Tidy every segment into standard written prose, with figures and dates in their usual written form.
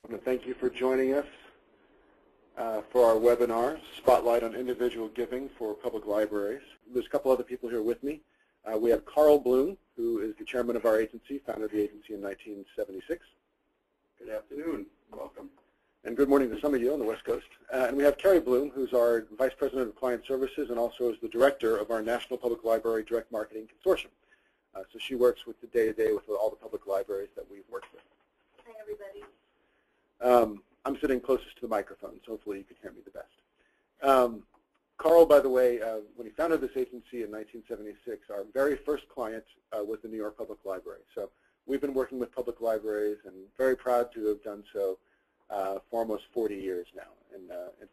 I want to thank you for joining us for our webinar, Spotlight on Individual Giving for Public Libraries. There's a couple other people here with me. We have Carl Bloom, who is the chairman of our agency, founded the agency in 1976. Good afternoon. Welcome. And good morning to some of you on the West Coast. And we have Carrie Bloom, who's our Vice President of Client Services and also is the Director of our National Public Library Direct Marketing Consortium. So she works with the day-to-day with all the public libraries that we've worked with. Hi, everybody. I'm sitting closest to the microphone, so hopefully you can hear me the best. Carl, by the way, when he founded this agency in 1976, our very first client was the New York Public Library. So we've been working with public libraries and very proud to have done so for almost 40 years now in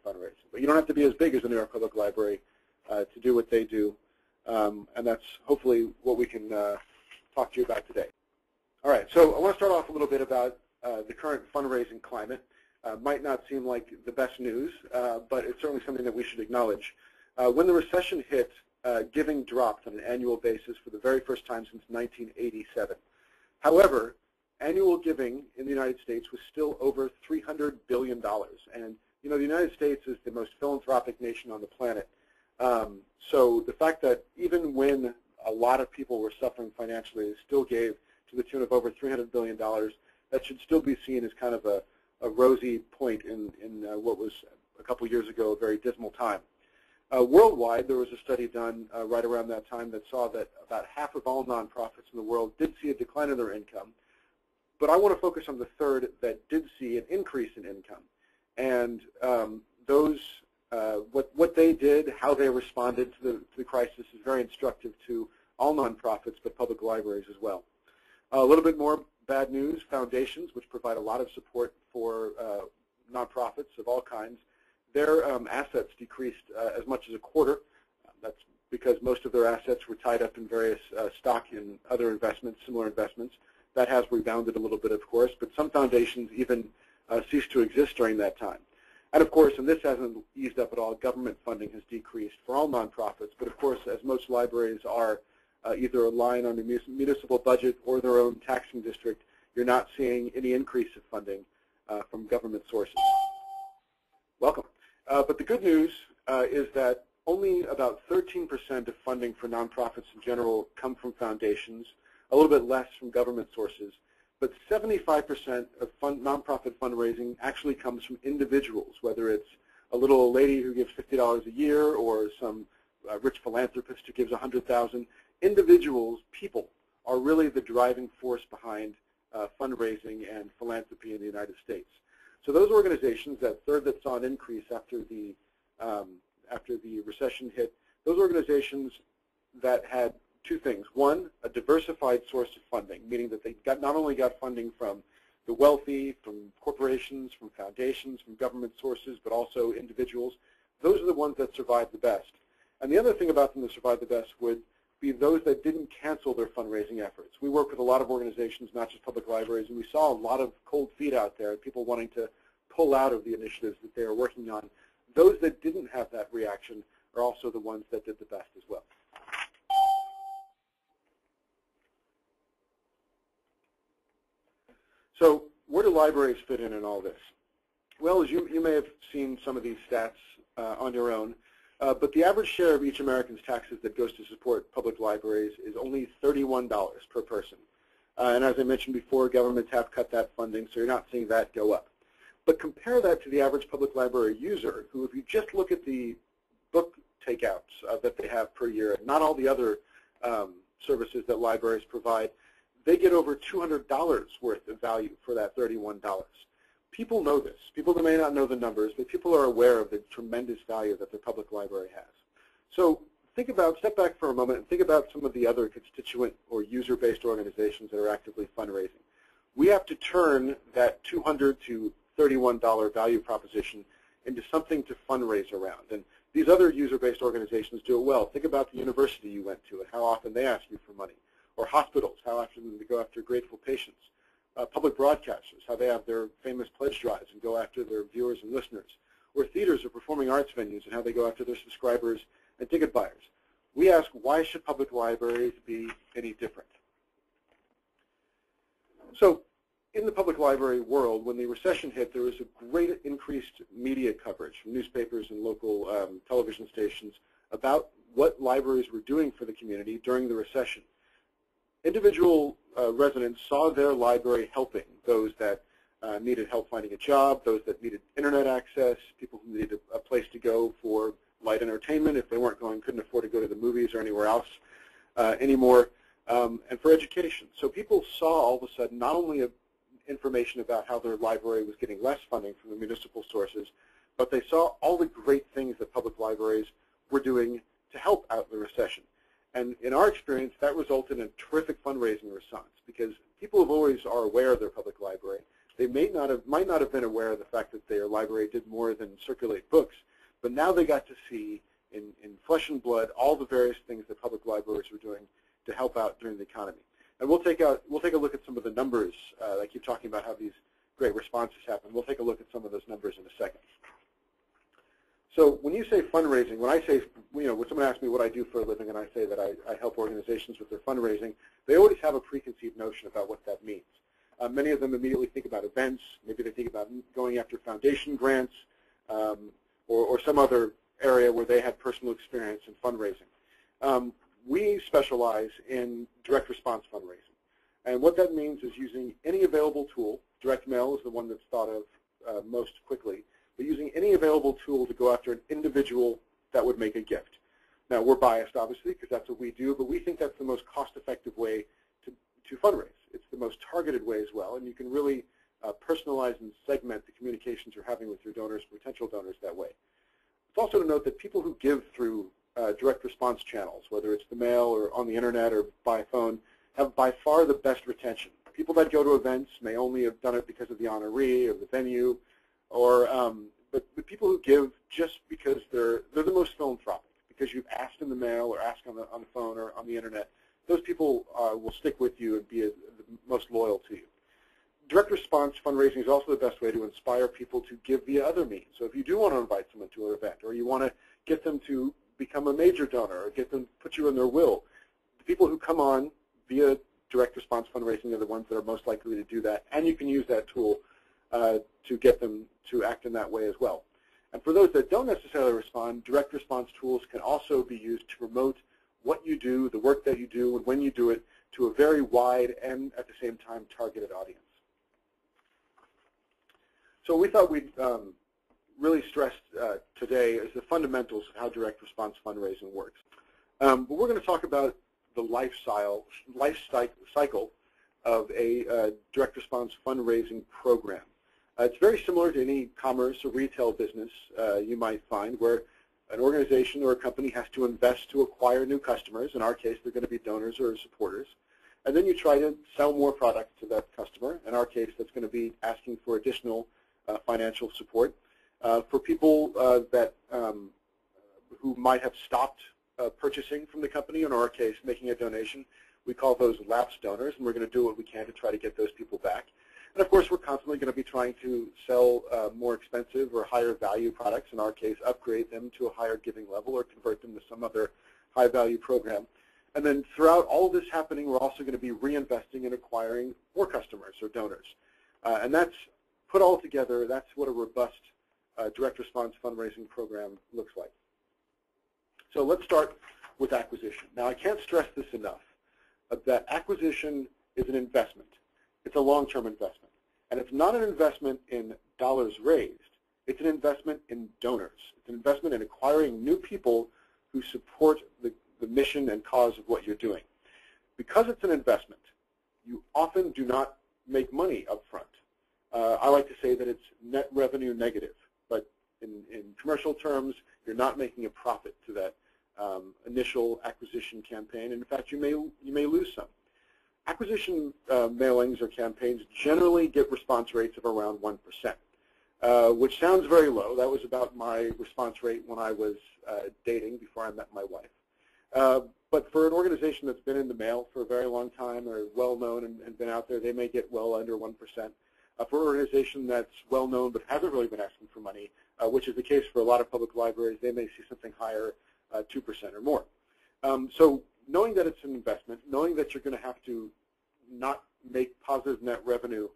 fundraising. But you don't have to be as big as the New York Public Library to do what they do, and that's hopefully what we can talk to you about today. All right, so I want to start off a little bit about the current fundraising climate. Might not seem like the best news, but it's certainly something that we should acknowledge. When the recession hit, giving dropped on an annual basis for the very first time since 1987. However, annual giving in the United States was still over $300 billion. And you know, the United States is the most philanthropic nation on the planet. So the fact that even when a lot of people were suffering financially, they still gave to the tune of over $300 billion, that should still be seen as kind of a rosy point in what was a couple years ago a very dismal time. Worldwide, there was a study done right around that time that saw that about half of all nonprofits in the world did see a decline in their income. But I want to focus on the third that did see an increase in income. And what they did, how they responded to the crisis is very instructive to all nonprofits, but public libraries as well. A little bit more bad news, foundations, which provide a lot of support for nonprofits of all kinds, their assets decreased as much as a quarter. That's because most of their assets were tied up in various stock and other investments, similar investments. That has rebounded a little bit, of course, but some foundations even ceased to exist during that time. And of course, and this hasn't eased up at all, government funding has decreased for all nonprofits, but of course, as most libraries are either relying on the municipal budget or their own taxing district, you're not seeing any increase of funding from government sources. Welcome. But the good news is that only about 13% of funding for nonprofits in general come from foundations, a little bit less from government sources, but 75% of nonprofit fundraising actually comes from individuals, whether it's a little old lady who gives $50 a year or some rich philanthropist who gives $100,000. Individuals, people, are really the driving force behind fundraising and philanthropy in the United States. So those organizations, that third that saw an increase after the recession hit, those organizations that had two things. One, a diversified source of funding, meaning that they not only got funding from the wealthy, from corporations, from foundations, from government sources, but also individuals. Those are the ones that survived the best. And the other thing about them that survived the best would be those that didn't cancel their fundraising efforts. We work with a lot of organizations, not just public libraries, and we saw a lot of cold feet out there, people wanting to pull out of the initiatives that they are working on. Those that didn't have that reaction are also the ones that did the best as well. So where do libraries fit in all this? Well, as you may have seen some of these stats on your own, but the average share of each American's taxes that goes to support public libraries is only $31 per person. And as I mentioned before, governments have cut that funding, so you're not seeing that go up. But compare that to the average public library user, who, if you just look at the book takeouts that they have per year, and not all the other services that libraries provide, they get over $200 worth of value for that $31. People know this. People that may not know the numbers, but people are aware of the tremendous value that the public library has. So step back for a moment and think about some of the other constituent or user-based organizations that are actively fundraising. We have to turn that $200 to $31 value proposition into something to fundraise around. And these other user-based organizations do it well. Think about the university you went to and how often they ask you for money. Or hospitals, how often they go after grateful patients. Public broadcasters, how they have their famous pledge drives and go after their viewers and listeners. Or theaters or performing arts venues and how they go after their subscribers and ticket buyers. We ask, why should public libraries be any different? So in the public library world, when the recession hit, there was a great increased media coverage from newspapers and local television stations about what libraries were doing for the community during the recession. Individual residents saw their library helping those that needed help finding a job, those that needed internet access, people who needed a place to go for light entertainment if they couldn't afford to go to the movies or anywhere else anymore, and for education. So people saw all of a sudden not only information about how their library was getting less funding from the municipal sources, but they saw all the great things that public libraries were doing to help out in the recession. And in our experience, that resulted in a terrific fundraising response because people always are aware of their public library. They might not have been aware of the fact that their library did more than circulate books, but now they got to see in flesh and blood all the various things that public libraries were doing to help out during the economy. And we'll take a look at some of the numbers. I keep talking about how these great responses happen. We'll take a look at some of those numbers in a second. So when you say fundraising, when I say, when someone asks me what I do for a living and I say that I help organizations with their fundraising, they always have a preconceived notion about what that means. Many of them immediately think about events. Maybe they think about going after foundation grants or some other area where they had personal experience in fundraising. We specialize in direct response fundraising. And what that means is using any available tool. Direct mail is the one that's thought of most quickly. But using any available tool to go after an individual that would make a gift. Now, we're biased, obviously, because that's what we do, but we think that's the most cost-effective way to fundraise. It's the most targeted way as well, and you can really personalize and segment the communications you're having with your donors, potential donors, that way. It's also to note that people who give through direct response channels, whether it's the mail or on the internet or by phone, have by far the best retention. People that go to events may only have done it because of the honoree or the venue, or but the people who give just because they're the most philanthropic, because you've asked in the mail or asked on the phone or on the internet, those people will stick with you and be the most loyal to you. Direct response fundraising is also the best way to inspire people to give via other means. So if you do want to invite someone to an event, or you want to get them to become a major donor, or get them put you in their will, the people who come on via direct response fundraising are the ones that are most likely to do that, and you can use that tool to get them to act in that way as well. And for those that don't necessarily respond, direct response tools can also be used to promote what you do, the work that you do, and when you do it to a very wide and at the same time targeted audience. So we thought we'd really stress today is the fundamentals of how direct response fundraising works. But we're going to talk about the life cycle of a direct response fundraising program. It's very similar to any commerce or retail business you might find, where an organization or a company has to invest to acquire new customers. In our case, they're going to be donors or supporters. And then you try to sell more product to that customer. In our case, that's going to be asking for additional financial support. For people that who might have stopped purchasing from the company, in our case, making a donation, we call those lapsed donors, and we're going to do what we can to try to get those people back. And of course, we're constantly going to be trying to sell more expensive or higher value products, in our case, upgrade them to a higher giving level or convert them to some other high value program. And then throughout all of this happening, we're also going to be reinvesting in acquiring more customers or donors. And that's put all together, that's what a robust direct response fundraising program looks like. So let's start with acquisition. Now, I can't stress this enough, that acquisition is an investment. It's a long-term investment. And it's not an investment in dollars raised. It's an investment in donors. It's an investment in acquiring new people who support the mission and cause of what you're doing. Because it's an investment, you often do not make money up front. I like to say that it's net revenue negative. But in commercial terms, you're not making a profit to that initial acquisition campaign. And in fact, you may lose some. Acquisition mailings or campaigns generally get response rates of around 1%, which sounds very low. That was about my response rate when I was dating before I met my wife. But for an organization that's been in the mail for a very long time or well-known and been out there, they may get well under 1%. For an organization that's well-known but hasn't really been asking for money, which is the case for a lot of public libraries, they may see something higher, 2% or more. So knowing that it's an investment, knowing that you're going to have to not make positive net revenue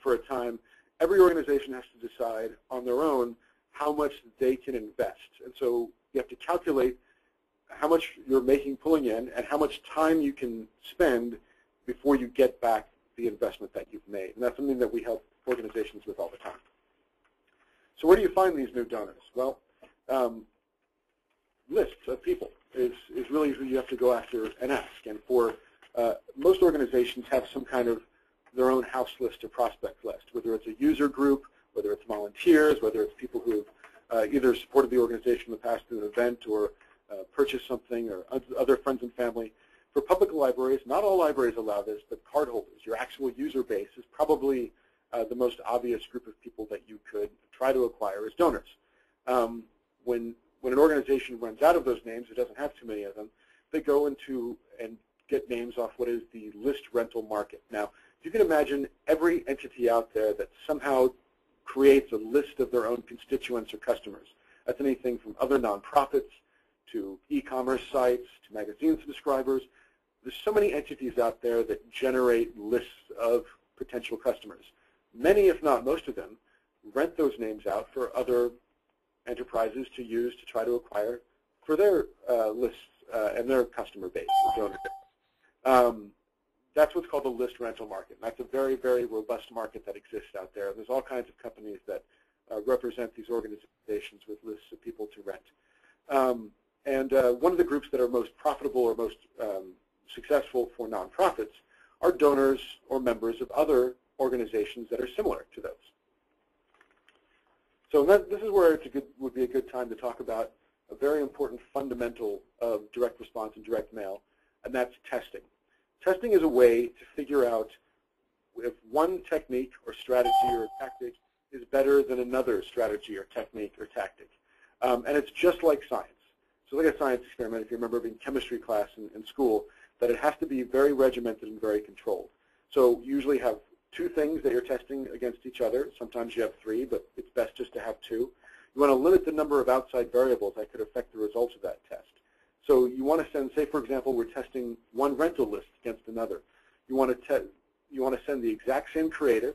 for a time, every organization has to decide on their own how much they can invest. And so you have to calculate how much you're pulling in, and how much time you can spend before you get back the investment that you've made. And that's something that we help organizations with all the time. So where do you find these new donors? Well, lists of people is really who you have to go after and ask. And for most organizations have some kind of their own house list or prospect list, whether it's a user group, whether it's volunteers, whether it's people who have either supported the organization in the past through an event or purchased something, or other friends and family. For public libraries, not all libraries allow this, but cardholders, your actual user base, is probably the most obvious group of people that you could try to acquire as donors. When an organization runs out of those names, it doesn't have too many of them, they go into and get names off what is the list rental market. Now, you can imagine every entity out there that somehow creates a list of their own constituents or customers. That's anything from other nonprofits to e-commerce sites to magazine subscribers. There's so many entities out there that generate lists of potential customers. Many, if not most of them, rent those names out for other enterprises to use to try to acquire for their lists and their customer base, donor base. That's what's called the list rental market. And that's a very, very robust market that exists out there. There's all kinds of companies that represent these organizations with lists of people to rent. One of the groups that are most profitable or most successful for nonprofits are donors or members of other organizations that are similar to those. So this is where would be a good time to talk about a very important fundamental of direct response and direct mail, and that's testing. Testing is a way to figure out if one technique or strategy or tactic is better than another strategy or technique or tactic. And it's just like science. So like a science experiment, if you remember in chemistry class in school, that it has to be very regimented and very controlled. So you usually have two things that you're testing against each other. Sometimes you have three, but it's best just to have two. You want to limit the number of outside variables that could affect the results of that test. So you want to send, say for example, we're testing one rental list against another. You want to send the exact same creative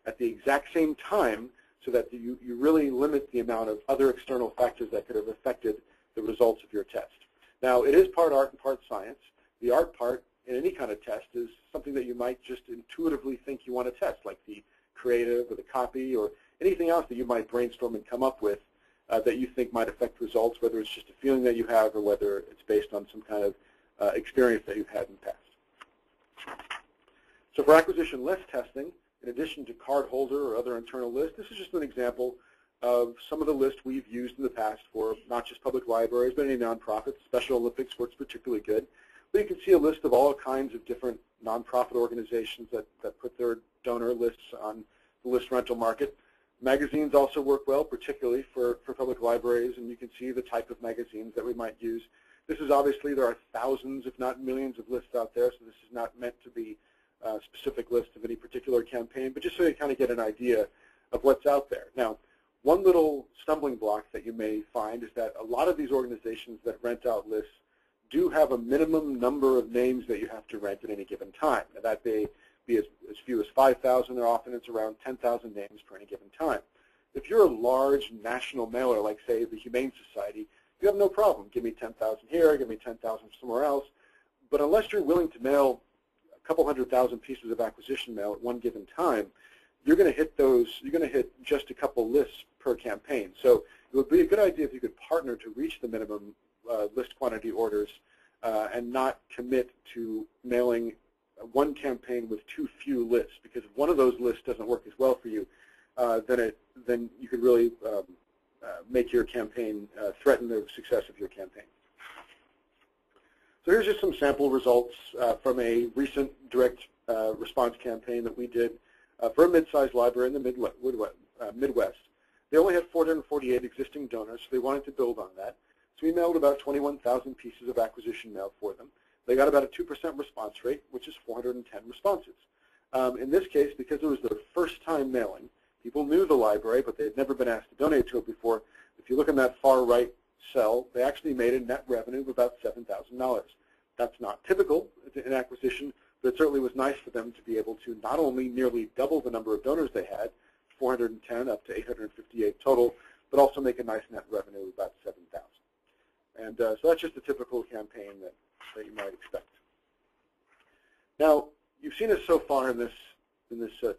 at the exact same time so that you really limit the amount of other external factors that could have affected the results of your test. Now, it is part art and part science. The art part in any kind of test is something that you might just intuitively think you want to test, like the creative or the copy or anything else that you might brainstorm and come up with that you think might affect results, whether it's just a feeling that you have or whether it's based on some kind of experience that you've had in the past. So for acquisition list testing, in addition to cardholder or other internal lists, this is just an example of some of the lists we've used in the past for not just public libraries, but any nonprofits. Special Olympics works particularly good. But you can see a list of all kinds of different nonprofit organizations that put their donor lists on the list rental market. Magazines also work well, particularly for public libraries, and you can see the type of magazines that we might use. This is obviously, there are thousands, if not millions, of lists out there, so this is not meant to be a specific list of any particular campaign, but just so you kind of get an idea of what's out there. Now, one little stumbling block that you may find is that a lot of these organizations that rent out lists do have a minimum number of names that you have to rent at any given time. Now, that may be as few as 5,000, or often it's around 10,000 names per any given time. If you're a large national mailer, like, say, the Humane Society, you have no problem. Give me 10,000 here, give me 10,000 somewhere else. But unless you're willing to mail a couple 100,000 pieces of acquisition mail at one given time, you're going to hit just a couple lists per campaign. So it would be a good idea if you could partner to reach the minimum list quantity orders and not commit to mailing one campaign with too few lists, because if one of those lists doesn't work as well for you, then you could really make your campaign threaten the success of your campaign. So here's just some sample results from a recent direct response campaign that we did for a mid-sized library in the Midwest. They only had 448 existing donors, so they wanted to build on that. So we mailed about 21,000 pieces of acquisition mail for them. They got about a 2% response rate, which is 410 responses. In this case, because it was their first time mailing, people knew the library, but they had never been asked to donate to it before. If you look in that far right cell, they actually made a net revenue of about $7,000. That's not typical in acquisition, but it certainly was nice for them to be able to not only nearly double the number of donors they had, 410 up to 858 total, but also make a nice net revenue of about 7,000. And so that's just a typical campaign that you might expect. Now, you've seen us so far in this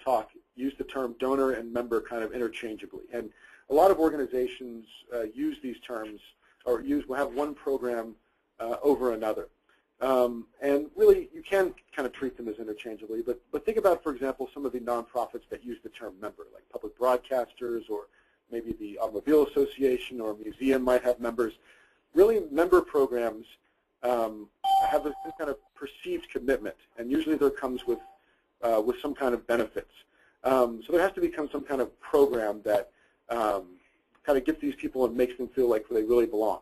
talk use the term donor and member kind of interchangeably. And a lot of organizations use these terms or will have one program over another. And really, you can kind of treat them as interchangeably, but think about, for example, some of the nonprofits that use the term member, like public broadcasters, or maybe the Automobile Association or a museum might have members. Really, member programs have a kind of perceived commitment, and usually there comes with some kind of benefits. So there has to become some kind of program that kind of gets these people and makes them feel like they really belong.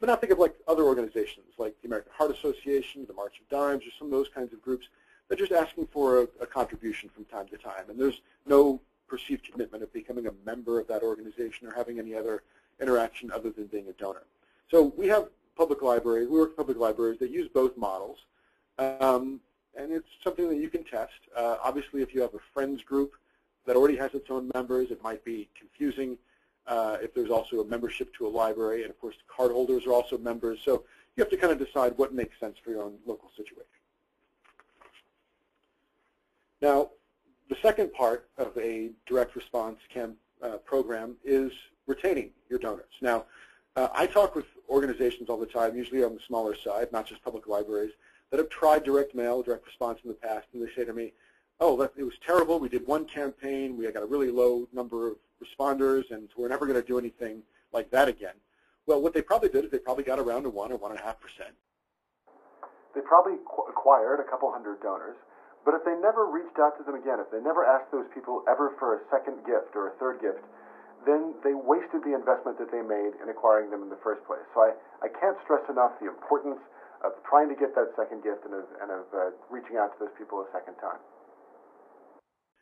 But now think of like other organizations, like the American Heart Association, the March of Dimes, or some of those kinds of groups that are just asking for a contribution from time to time. And there's no perceived commitment of becoming a member of that organization or having any other interaction other than being a donor. So we have public libraries, we work with public libraries that use both models. And it's something that you can test. Obviously, if you have a friends group that already has its own members, it might be confusing. If there's also a membership to a library, and of course cardholders are also members, so you have to kind of decide what makes sense for your own local situation. Now, the second part of a direct response program is retaining your donors. Now, I talk with organizations all the time, usually on the smaller side, not just public libraries, that have tried direct mail, direct response in the past, and they say to me, oh, it was terrible, we did one campaign, we got a really low number of responders, and we're never going to do anything like that again. Well, what they probably did is they probably got around to 1 or 1.5%. They probably acquired a couple hundred donors, but if they never reached out to them again, if they never asked those people ever for a second gift or a third gift, then they wasted the investment that they made in acquiring them in the first place. So I can't stress enough the importance of trying to get that second gift and of reaching out to those people a second time.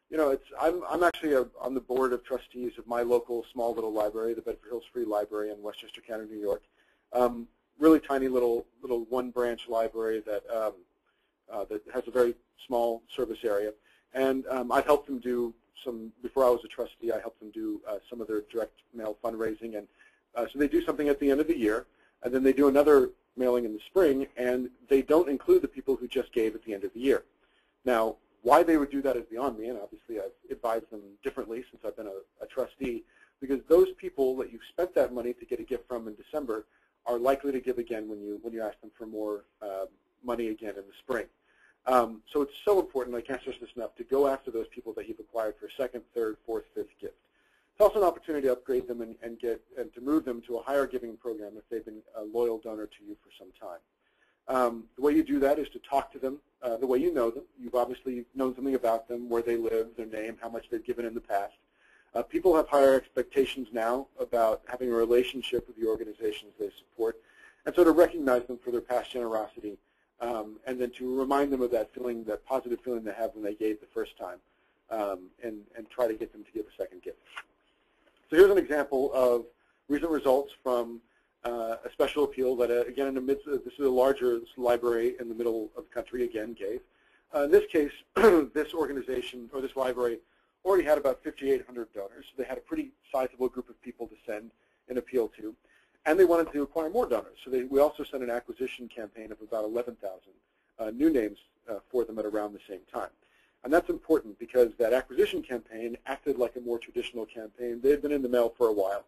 You know, I'm actually on the board of trustees of my local small little library, the Bedford Hills Free Library in Westchester County, New York. Really tiny little one-branch library that that has a very small service area. And I've helped them do some, before I was a trustee, I helped them do some of their direct mail fundraising. And so they do something at the end of the year, and then they do another mailing in the spring, and they don't include the people who just gave at the end of the year. Now, why they would do that is beyond me, and obviously I've advised them differently since I've been a trustee, because those people that you've spent that money to get a gift from in December are likely to give again when you ask them for more money again in the spring. So it's so important, I can't stress this enough, to go after those people that you've acquired for a second, third, fourth, fifth gift. It's also an opportunity to upgrade them and to move them to a higher giving program if they've been a loyal donor to you for some time. The way you do that is to talk to them the way you know them. You've obviously known something about them, where they live, their name, how much they've given in the past. People have higher expectations now about having a relationship with the organizations they support, and so to recognize them for their past generosity, and then to remind them of that feeling, that positive feeling they have when they gave the first time, and try to get them to give a second gift. So here's an example of recent results from a special appeal that, again, in the midst of, this is a larger library in the middle of the country, again, gave. In this case, this organization, or this library, already had about 5,800 donors. So they had a pretty sizable group of people to send an appeal to. And they wanted to acquire more donors. So we also sent an acquisition campaign of about 11,000 new names for them at around the same time. And that's important because that acquisition campaign acted like a more traditional campaign. They had been in the mail for a while.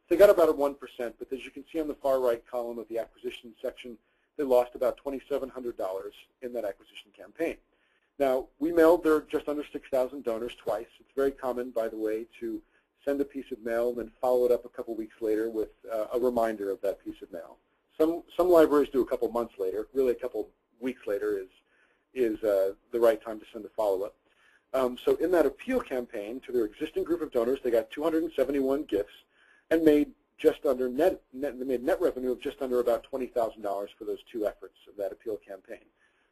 They got about a 1%, but as you can see on the far right column of the acquisition section, they lost about $2,700 in that acquisition campaign. Now, we mailed their just under 6,000 donors twice. It's very common, by the way, to send a piece of mail and then follow it up a couple weeks later with a reminder of that piece of mail. Some libraries do a couple months later. Really, a couple weeks later is the right time to send a follow-up. So in that appeal campaign to their existing group of donors, they got 271 gifts and made just under net revenue of just under about $20,000 for those two efforts of that appeal campaign.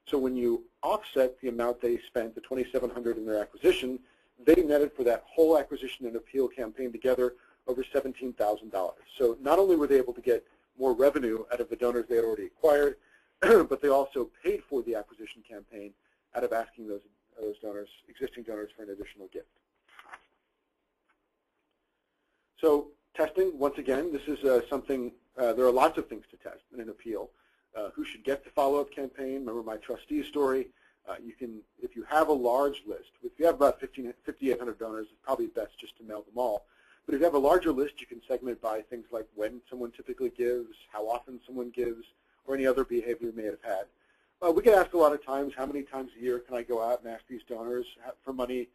So when you offset the amount they spent, the $2,700 in their acquisition, they netted for that whole acquisition and appeal campaign together over $17,000. So not only were they able to get more revenue out of the donors they had already acquired, but they also paid for the acquisition campaign out of asking those donors, existing donors, for an additional gift. So testing, once again, this is something, there are lots of things to test in an appeal. Who should get the follow-up campaign? Remember my trustee story. You can, if you have a large list, if you have about 5,800 donors, it's probably best just to mail them all. But if you have a larger list, you can segment by things like when someone typically gives, how often someone gives, or any other behavior you may have had. We get asked a lot of times, how many times a year can I go out and ask these donors for money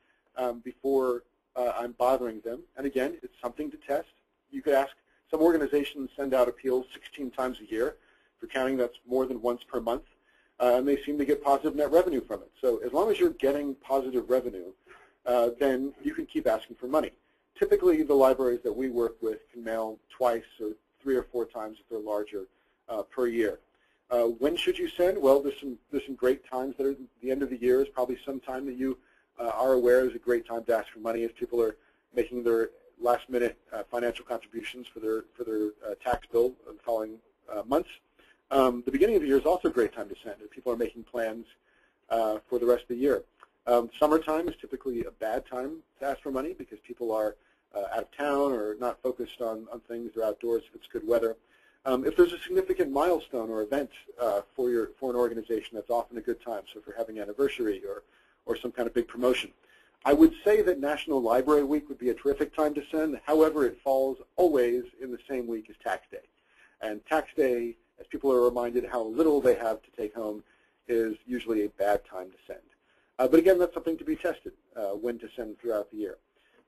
before I'm bothering them? And again, it's something to test. You could ask, some organizations send out appeals 16 times a year. If you're counting, that's more than once per month. And they seem to get positive net revenue from it. So as long as you're getting positive revenue, then you can keep asking for money. Typically, the libraries that we work with can mail twice or 3 or 4 times if they're larger per year. When should you send? Well, there's some great times that are the end of the year is probably some time that you are aware is a great time to ask for money as people are making their last-minute financial contributions for their tax bill in the following months. The beginning of the year is also a great time to send if people are making plans for the rest of the year. Summertime is typically a bad time to ask for money because people are out of town or not focused on things. They're outdoors if it's good weather. If there's a significant milestone or event for an organization, that's often a good time. So if you're having an anniversary or some kind of big promotion. I would say that National Library Week would be a terrific time to send. However, it falls always in the same week as Tax Day. And Tax Day, as people are reminded how little they have to take home, is usually a bad time to send. But again, that's something to be tested, when to send throughout the year.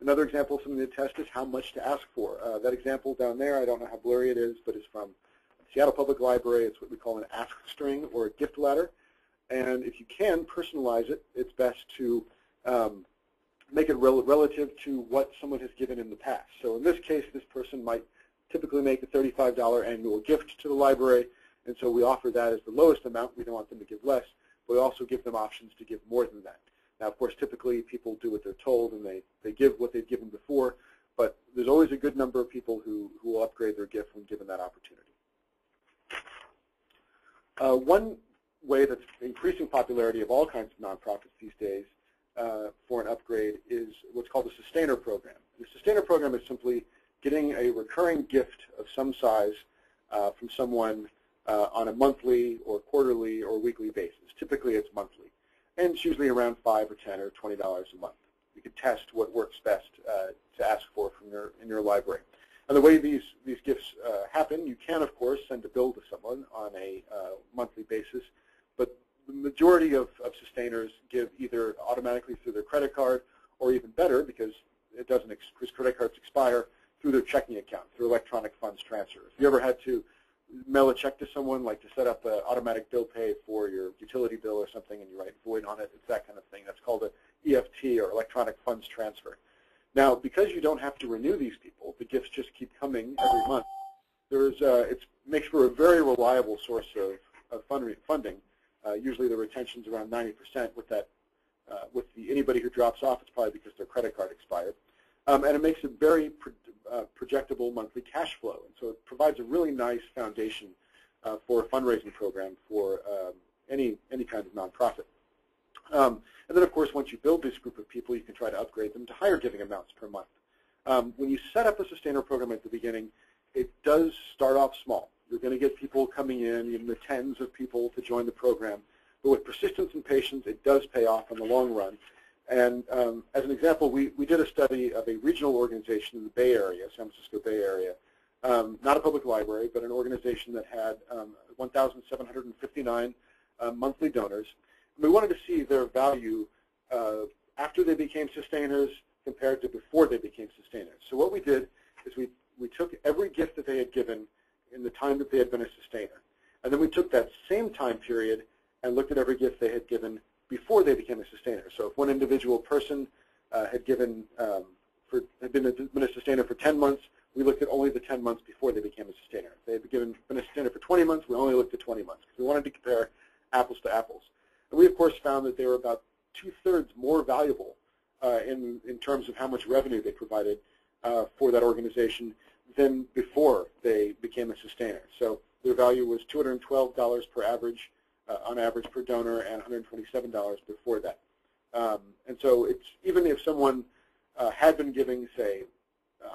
Another example of something to test is how much to ask for. That example down there, I don't know how blurry it is, but it's from Seattle Public Library. It's what we call an ask string or a gift ladder. And if you can personalize it, it's best to make it relative to what someone has given in the past. So in this case, this person might typically make a $35 annual gift to the library, and so we offer that as the lowest amount. We don't want them to give less, but we also give them options to give more than that. Now, of course, typically people do what they're told, and they give what they've given before, but there's always a good number of people who will upgrade their gift when given that opportunity. One way that's increasing popularity of all kinds of nonprofits these days for an upgrade is what's called a sustainer program. The sustainer program is simply getting a recurring gift of some size from someone on a monthly or quarterly or weekly basis. Typically it's monthly, and it's usually around $5 or $10 or $20 a month. You can test what works best to ask for from in your library. And the way these gifts happen, you can, of course, send a bill to someone on a monthly basis, but the majority of sustainers give either automatically through their credit card or even better, because it doesn't, because credit cards expire, through their checking account, through electronic funds transfer. If you ever had to mail a check to someone, like to set up an automatic bill pay for your utility bill or something, and you write void on it, it's that kind of thing. That's called an EFT, or electronic funds transfer. Now, because you don't have to renew these people, the gifts just keep coming every month. It makes for a very reliable source of funding. Usually the retention's around 90% with that. Anybody who drops off, it's probably because their credit card expired. And it makes a very projectable monthly cash flow. And so it provides a really nice foundation for a fundraising program for any kind of nonprofit. And then, of course, once you build this group of people, you can try to upgrade them to higher giving amounts per month. When you set up a sustainer program at the beginning, it does start off small. You're going to get people coming in the tens of people to join the program. But with persistence and patience, it does pay off in the long run. And as an example, we did a study of a regional organization in the Bay Area, San Francisco Bay Area, not a public library, but an organization that had 1,759 monthly donors. And we wanted to see their value after they became sustainers compared to before they became sustainers. So what we did is we took every gift that they had given in the time that they had been a sustainer. And then we took that same time period and looked at every gift they had given before they became a sustainer. So if one individual person had been a sustainer for 10 months, we looked at only the 10 months before they became a sustainer. If they had been a sustainer for 20 months, we only looked at 20 months because we wanted to compare apples to apples. And we, of course, found that they were about 2/3 more valuable in terms of how much revenue they provided for that organization than before they became a sustainer. So their value was $212 per average on average per donor, and $127 before that. And so it's even if someone had been giving, say,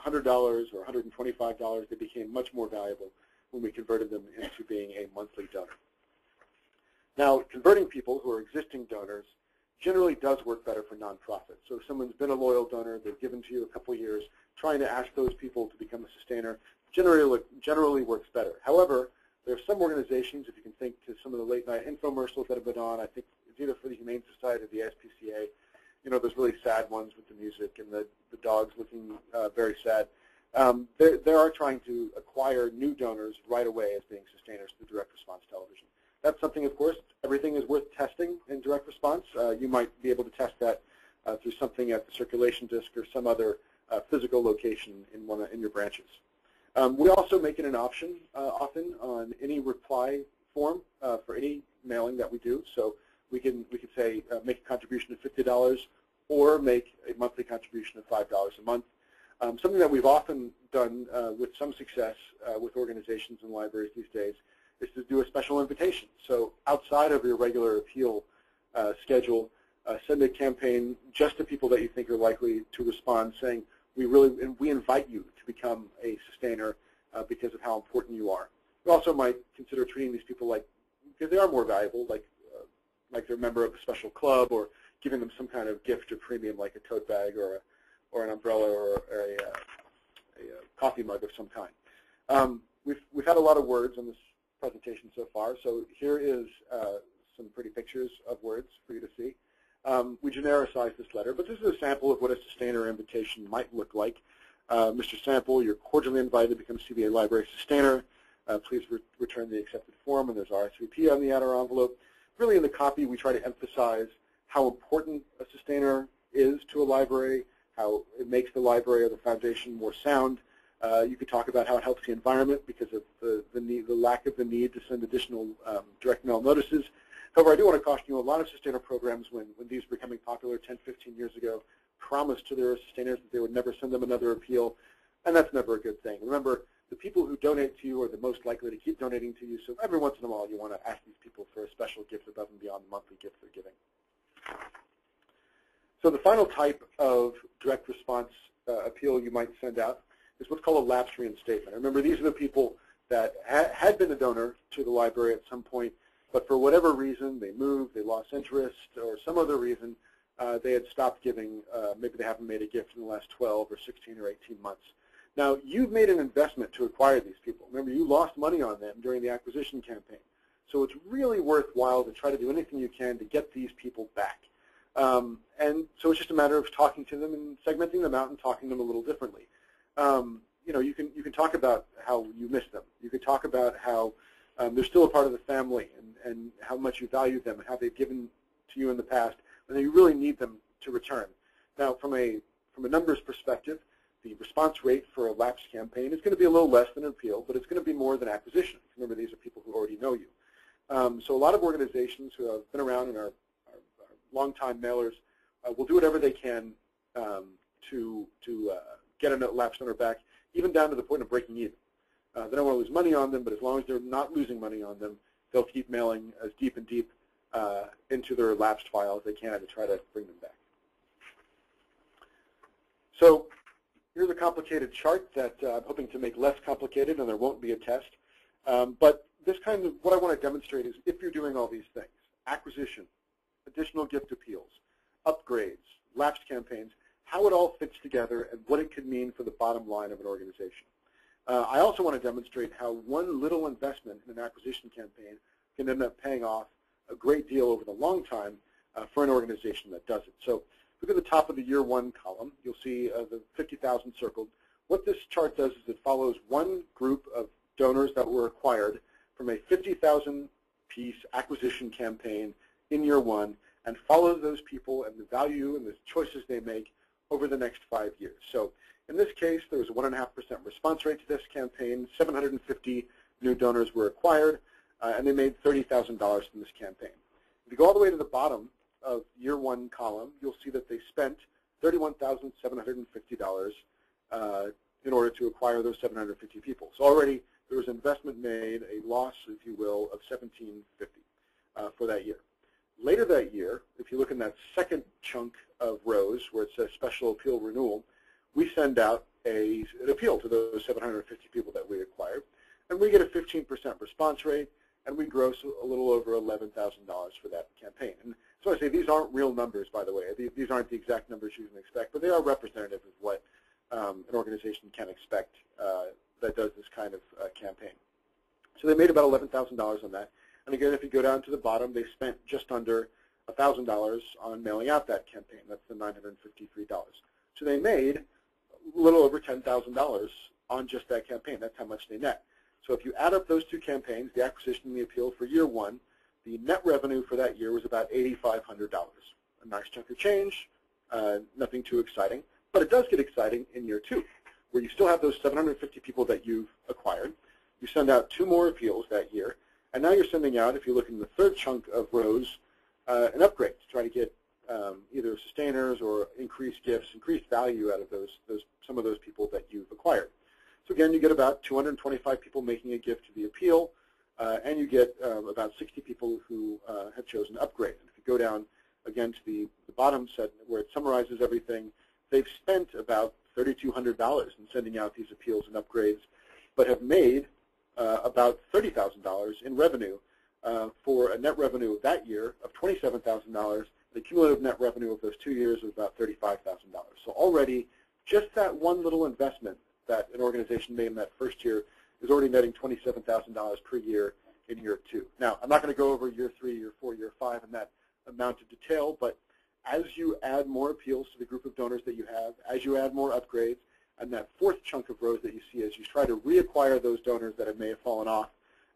$100 or $125, they became much more valuable when we converted them into being a monthly donor. Now, converting people who are existing donors generally does work better for nonprofits. So if someone's been a loyal donor, they've given to you a couple of years, trying to ask those people to become a sustainer generally works better. However, there are some organizations, if you can think to some of the late-night infomercials that have been on, I think it's either for the Humane Society or the SPCA, you know, those really sad ones with the music and the dogs looking very sad. They are trying to acquire new donors right away as being sustainers through direct response television. That's something, of course, everything is worth testing in direct response. You might be able to test that through something at the circulation disc or some other physical location in your branches. We also make it an option often on any reply form for any mailing that we do. So we could say make a contribution of $50 or make a monthly contribution of $5 a month. Something that we've often done with some success with organizations and libraries these days is to do a special invitation. So outside of your regular appeal schedule, send a campaign just to people that you think are likely to respond, saying we invite you to become a sustainer because of how important you are. We also might consider treating these people because they are more valuable, like they're a member of a special club, or giving them some kind of gift or premium like a tote bag or an umbrella or a coffee mug of some kind. We've had a lot of words on this presentation so far, so here is some pretty pictures of words for you to see. We genericized this letter, but this is a sample of what a sustainer invitation might look like. Mr. Sample, you're cordially invited to become CBA Library Sustainer. Please return the accepted form, and there's RSVP on the outer envelope. Really, in the copy, we try to emphasize how important a sustainer is to a library, how it makes the library or the foundation more sound. You could talk about how it helps the environment because of the lack of the need to send additional direct mail notices. However, I do want to caution you, a lot of sustainer programs, when these were becoming popular 10, 15 years ago, promised to their sustainers that they would never send them another appeal, and that's never a good thing. Remember, the people who donate to you are the most likely to keep donating to you, so every once in a while you want to ask these people for a special gift above and beyond the monthly gift they're giving. So the final type of direct response appeal you might send out is what's called a lapse reinstatement. Remember, these are the people that had been a donor to the library at some point, but for whatever reason, they moved, they lost interest, or some other reason, they had stopped giving. Maybe they haven't made a gift in the last 12 or 16 or 18 months. Now, you've made an investment to acquire these people. Remember, you lost money on them during the acquisition campaign. So it's really worthwhile to try to do anything you can to get these people back. And so it's just a matter of talking to them and segmenting them out and talking to them a little differently. You know, you can talk about how you miss them. You can talk about how they're still a part of the family and how much you value them and how they've given to you in the past, and that you really need them to return. Now, from a numbers perspective, the response rate for a lapse campaign is going to be a little less than an appeal, but it's going to be more than acquisition. Remember, these are people who already know you. So a lot of organizations who have been around and are longtime mailers will do whatever they can to get a lapse donor back, even down to the point of breaking even. They don't want to lose money on them, but as long as they're not losing money on them, they'll keep mailing as deep and deep into their lapsed file as they can to try to bring them back. So here's a complicated chart that I'm hoping to make less complicated, and there won't be a test. But this kind of, what I want to demonstrate is if you're doing all these things, acquisition, additional gift appeals, upgrades, lapsed campaigns, how it all fits together and what it could mean for the bottom line of an organization. I also want to demonstrate how one little investment in an acquisition campaign can end up paying off a great deal over the long time for an organization that does it. So look at the top of the year one column. You'll see the 50,000 circled. What this chart does is it follows one group of donors that were acquired from a 50,000 piece acquisition campaign in year one and follows those people and the value and the choices they make over the next 5 years. So in this case, there was a 1.5% response rate to this campaign. 750 new donors were acquired, and they made $30,000 from this campaign. If you go all the way to the bottom of year one column, you'll see that they spent $31,750 in order to acquire those 750 people. So already there was investment made, a loss, if you will, of $1,750. for that year. Later that year, if you look in that second chunk of rows where it says special appeal renewal, we send out an appeal to those 750 people that we acquired, and we get a 15% response rate, and we gross a little over $11,000 for that campaign. And so I say these aren't real numbers, by the way. These aren't the exact numbers you can expect, but they are representative of what an organization can expect that does this kind of campaign. So they made about $11,000 on that. And again, if you go down to the bottom, they spent just under $1,000 on mailing out that campaign. That's the $953. So they made a little over $10,000 on just that campaign. That's how much they net. So if you add up those two campaigns, the acquisition and the appeal for year one, the net revenue for that year was about $8,500. A nice chunk of change, nothing too exciting. But it does get exciting in year two, where you still have those 750 people that you've acquired. You send out 2 more appeals that year. And now you're sending out, if you look in the third chunk of rows, an upgrade to try to get either sustainers or increased gifts, increased value out of some of those people that you've acquired. So again, you get about 225 people making a gift to the appeal, and you get about 60 people who have chosen upgrade. And if you go down again to the bottom set where it summarizes everything, they've spent about $3,200 in sending out these appeals and upgrades, but have made about $30,000 in revenue for a net revenue of that year of $27,000. The cumulative net revenue of those 2 years was about $35,000. So already, just that one little investment that an organization made in that first year is already netting $27,000 per year in year two. Now, I'm not going to go over year 3, year 4, year 5 in that amount of detail, but as you add more appeals to the group of donors that you have, as you add more upgrades, and that fourth chunk of rows that you see as you try to reacquire those donors that may have fallen off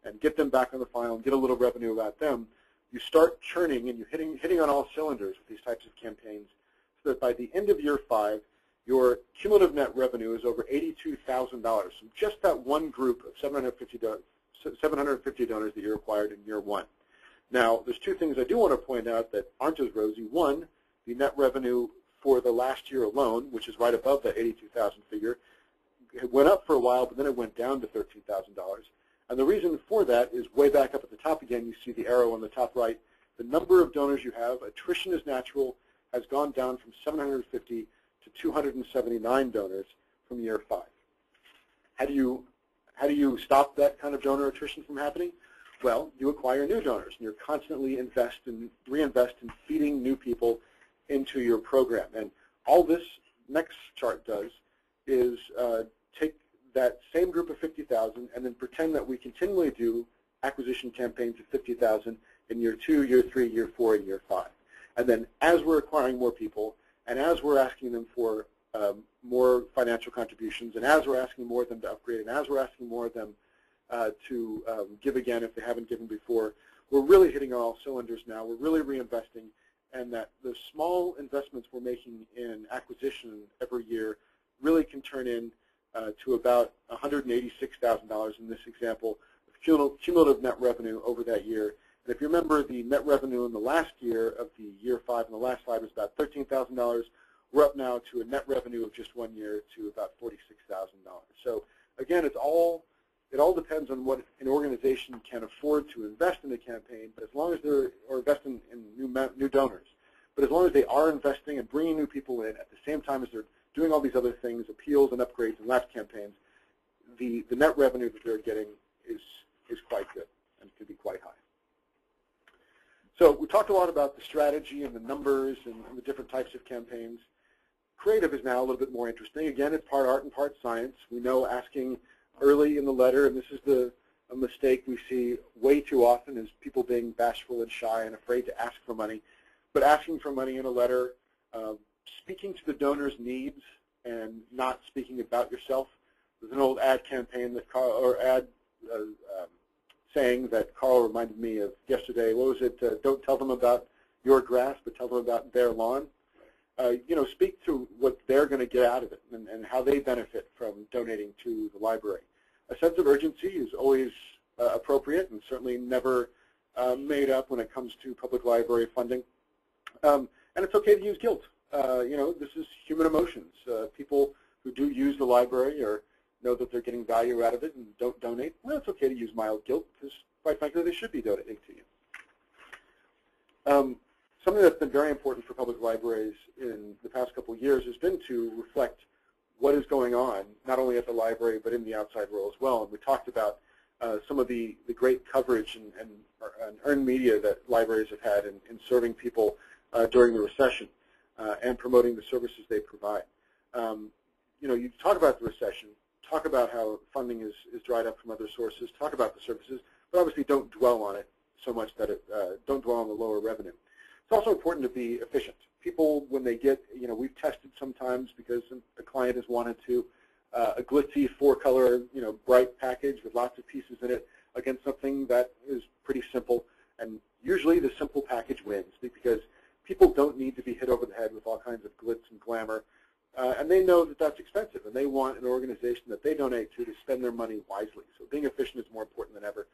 and get them back on the file and get a little revenue about them, you start churning and you're hitting on all cylinders with these types of campaigns so that by the end of year 5, your cumulative net revenue is over $82,000 from just that one group of 750 donors that you acquired in year 1. Now, there's 2 things I do want to point out that aren't as rosy. One, the net revenue for the last year alone, which is right above that $82,000 figure, it went up for a while, but then it went down to $13,000. And the reason for that is way back up at the top again, you see the arrow on the top right. The number of donors you have, attrition is natural, has gone down from 750 to 279 donors from year 5. How do you stop that kind of donor attrition from happening? Well, you acquire new donors, and you're constantly reinvest in feeding new people into your program. And all this next chart does is take that same group of 50,000 and then pretend that we continually do acquisition campaigns of 50,000 in year 2, year 3, year 4, and year 5. And then as we're acquiring more people, and as we're asking them for more financial contributions, and as we're asking more of them to upgrade, and as we're asking more of them to give again if they haven't given before, we're really hitting on all cylinders now. We're really reinvesting, and that the small investments we're making in acquisition every year really can turn in to about $186,000 in this example of cumulative net revenue over that year. And if you remember, the net revenue in the last year of the year 5 and the last slide was about $13,000. We're up now to a net revenue of just 1 year to about $46,000. So again, it all depends on what an organization can afford to invest in a campaign, but as long as they're investing in new donors. But as long as they are investing and bringing new people in at the same time as they're doing all these other things, appeals and upgrades and lapse campaigns, the net revenue that they're getting is quite good and could be quite high. So we talked a lot about the strategy and the numbers and the different types of campaigns. Creative is now a little bit more interesting. Again, it's part art and part science. We know asking early in the letter, and this is a mistake we see way too often, is people being bashful and shy and afraid to ask for money. But asking for money in a letter, speaking to the donor's needs and not speaking about yourself. There's an old ad campaign that saying that Carl reminded me of yesterday. What was it? Don't tell them about your grass, but tell them about their lawn. Speak to what they're going to get out of it and how they benefit from donating to the library. A sense of urgency is always appropriate and certainly never made up when it comes to public library funding. And it's okay to use guilt. This is human emotions. People who do use the library or know that they're getting value out of it and don't donate, well, it's okay to use mild guilt because, quite frankly, they should be donating to you. Something that's been very important for public libraries in the past couple of years has been to reflect what is going on, not only at the library, but in the outside world as well. And we talked about some of the great coverage and earned media that libraries have had in serving people during the recession and promoting the services they provide. You talk about the recession, talk about how funding is dried up from other sources, talk about the services, but obviously don't dwell on it so much that don't dwell on the lower revenue. It's also important to be efficient. People, when they get, we've tested sometimes because a client has wanted to, a glitzy four-color, bright package with lots of pieces in it against something that is pretty simple. And usually the simple package wins because people don't need to be hit over the head with all kinds of glitz and glamour. And they know that that's expensive, and they want an organization that they donate to spend their money wisely. So being efficient is more important than ever.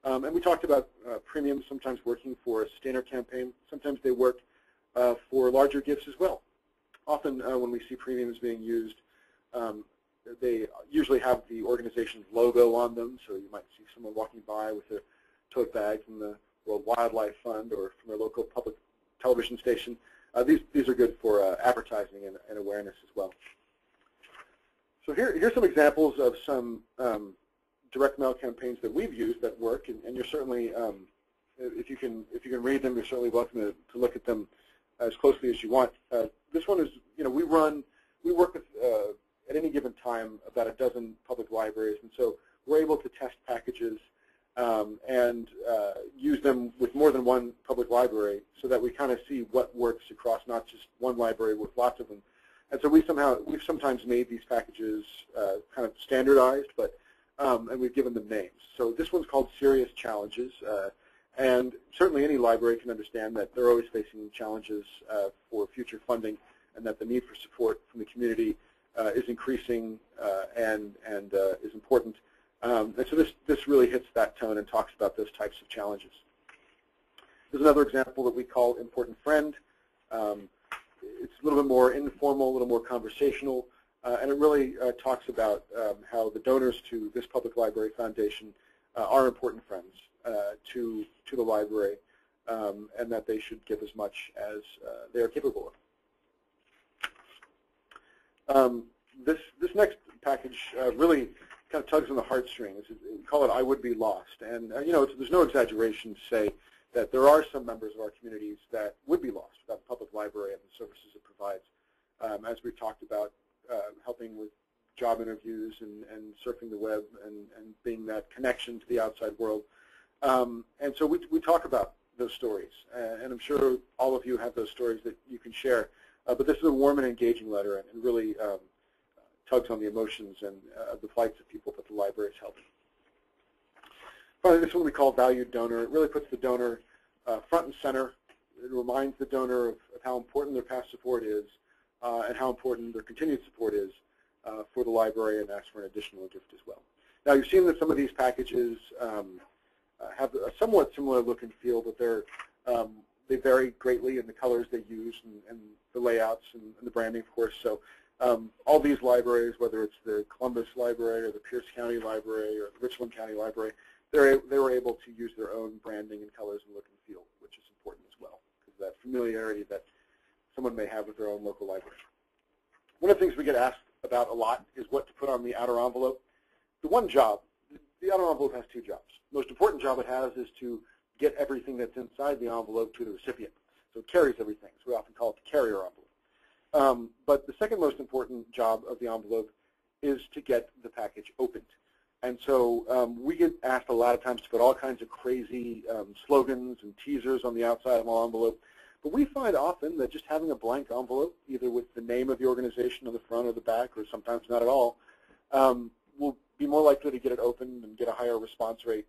And we talked about premiums sometimes working for a sustainer campaign. Sometimes they work for larger gifts as well. Often when we see premiums being used, they usually have the organization's logo on them. So you might see someone walking by with a tote bag from the World Wildlife Fund or from their local public television station. These are good for advertising and awareness as well. So here's some examples of some direct mail campaigns that we've used that work, and you're certainly, if you can read them, you're certainly welcome to look at them as closely as you want. This one is, we work with at any given time about a dozen public libraries, and so we're able to test packages and use them with more than one public library so that we kind of see what works across not just one library with lots of them. And so we've sometimes made these packages kind of standardized, but and we've given them names. So this one's called Serious Challenges, and certainly any library can understand that they're always facing challenges for future funding, and that the need for support from the community is increasing and is important. And so this really hits that tone and talks about those types of challenges. There's another example that we call Important Friend. It's a little bit more informal, a little more conversational, and it really talks about how the donors to this public library foundation are important friends to the library, and that they should give as much as they are capable of. This next package really kind of tugs on the heartstrings. We call it I Would Be Lost. And there's no exaggeration to say that there are some members of our communities that would be lost without the public library and the services it provides. As we've talked about, helping with job interviews and surfing the web and being that connection to the outside world. And so we talk about those stories. And I'm sure all of you have those stories that you can share. But this is a warm and engaging letter and really tugs on the emotions and the plights of people that the library is helping. Finally, this one we call Valued Donor. It really puts the donor front and center. It reminds the donor of how important their past support is and how important their continued support is for the library, and asks for an additional gift as well. Now, you've seen that some of these packages have a somewhat similar look and feel, but they vary greatly in the colors they use and the layouts and the branding, of course. So all these libraries, whether it's the Columbus Library or the Pierce County Library or the Richland County Library, they were able to use their own branding and colors and look and feel, which is important as well, because that familiarity that someone may have with their own local library. One of the things we get asked about a lot is what to put on the outer envelope. The outer envelope has two jobs. The most important job it has is to get everything that's inside the envelope to the recipient. So it carries everything. So we often call it the carrier envelope. But the second most important job of the envelope is to get the package opened. And so we get asked a lot of times to put all kinds of crazy slogans and teasers on the outside of our envelope. But we find often that just having a blank envelope, either with the name of the organization on the front or the back, or sometimes not at all, will be more likely to get it opened and get a higher response rate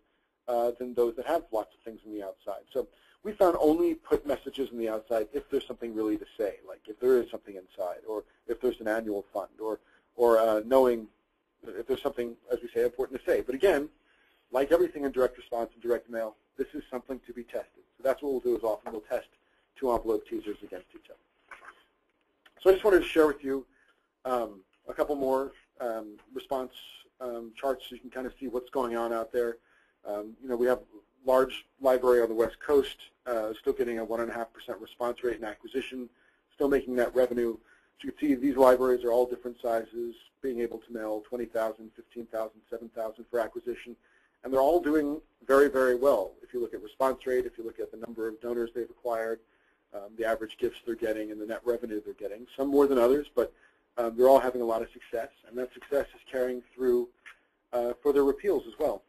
than those that have lots of things on the outside. So we found only put messages on the outside if there's something really to say, like if there is something inside, or if there's an annual fund, or knowing if there's something, as we say, important to say. But again, like everything in direct response and direct mail, this is something to be tested. So that's what we'll do is often we'll test two envelope teasers against each other. So I just wanted to share with you a couple more response charts so you can kind of see what's going on out there. We have large library on the West Coast, still getting a 1.5% response rate in acquisition, still making that revenue. As you can see, these libraries are all different sizes, being able to mail 20,000, 15,000, 7,000 for acquisition, and they're all doing very, very well. If you look at response rate, if you look at the number of donors they've acquired, the average gifts they're getting, and the net revenue they're getting, some more than others, but they're all having a lot of success, and that success is carrying through for their repeals as well.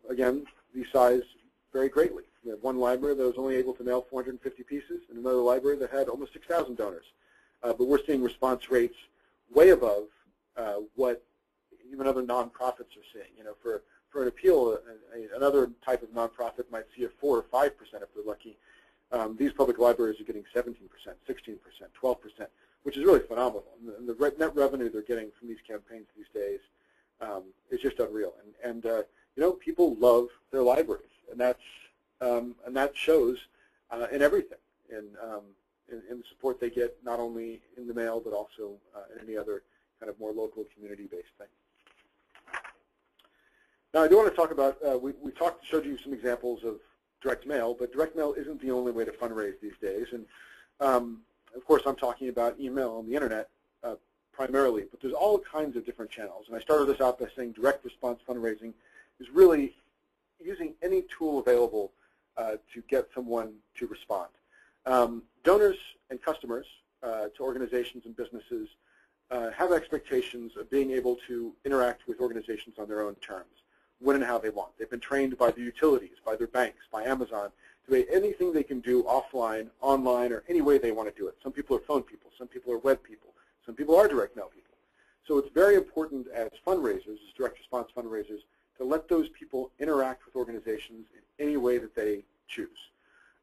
Again, these size vary greatly. We have one library that was only able to mail 450 pieces, and another library that had almost 6,000 donors. But we're seeing response rates way above what even other nonprofits are seeing. You know, for an appeal, another type of nonprofit might see a 4 or 5% if they're lucky. These public libraries are getting 17%, 16%, 12%, which is really phenomenal. And the net revenue they're getting from these campaigns these days is just unreal. And you know, people love their libraries, and that shows in everything, in the support they get, not only in the mail but also in any other kind of more local community-based thing. Now, I do want to talk about, we showed you some examples of direct mail, but direct mail isn't the only way to fundraise these days. And of course, I'm talking about email and the internet primarily, but there's all kinds of different channels. And I started this out by saying direct response fundraising is really using any tool available to get someone to respond. Donors and customers to organizations and businesses have expectations of being able to interact with organizations on their own terms, when and how they want. They've been trained by the utilities, by their banks, by Amazon, to do anything they can do offline, online, or any way they want to do it. Some people are phone people, some people are web people, some people are direct mail people. So it's very important as fundraisers, as direct response fundraisers, to let those people interact with organizations in any way that they choose.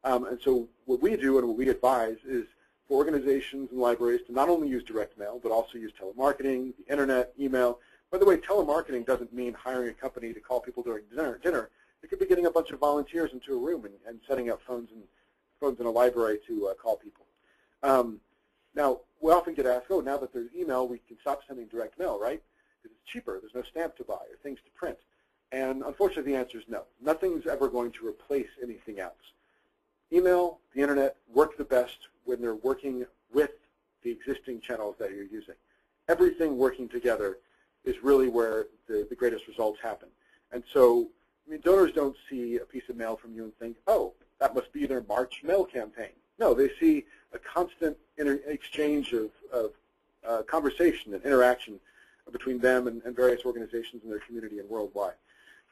And so what we do and what we advise is for organizations and libraries to not only use direct mail, but also use telemarketing, the internet, email. By the way, telemarketing doesn't mean hiring a company to call people during dinner. It could be getting a bunch of volunteers into a room and setting up phones in a library to call people. Now, we often get asked, oh, now that there's email, we can stop sending direct mail, right? Because it's cheaper. There's no stamp to buy or things to print. And unfortunately, the answer is no. Nothing's ever going to replace anything else. Email, the internet, work the best when they're working with the existing channels that you're using. Everything working together is really where the greatest results happen. And so, I mean, donors don't see a piece of mail from you and think, oh, that must be their March mail campaign. No, they see a constant exchange of conversation and interaction between them and various organizations in their community and worldwide.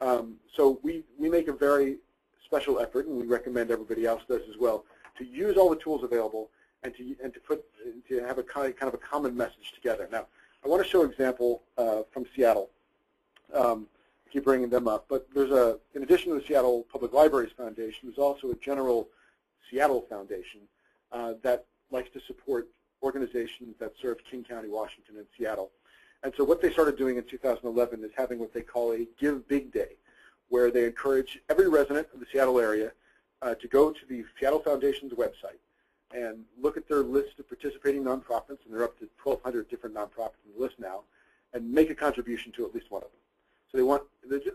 So we make a very special effort, and we recommend everybody else does as well, to use all the tools available and to have a kind of a common message together. Now, I want to show an example from Seattle. I keep bringing them up, but there's in addition to the Seattle Public Libraries Foundation, there's also a general Seattle Foundation that likes to support organizations that serve King County, Washington, and Seattle. And so what they started doing in 2011 is having what they call a Give Big Day, where they encourage every resident of the Seattle area to go to the Seattle Foundation's website and look at their list of participating nonprofits, and they're up to 1,200 different nonprofits on the list now, and make a contribution to at least one of them. So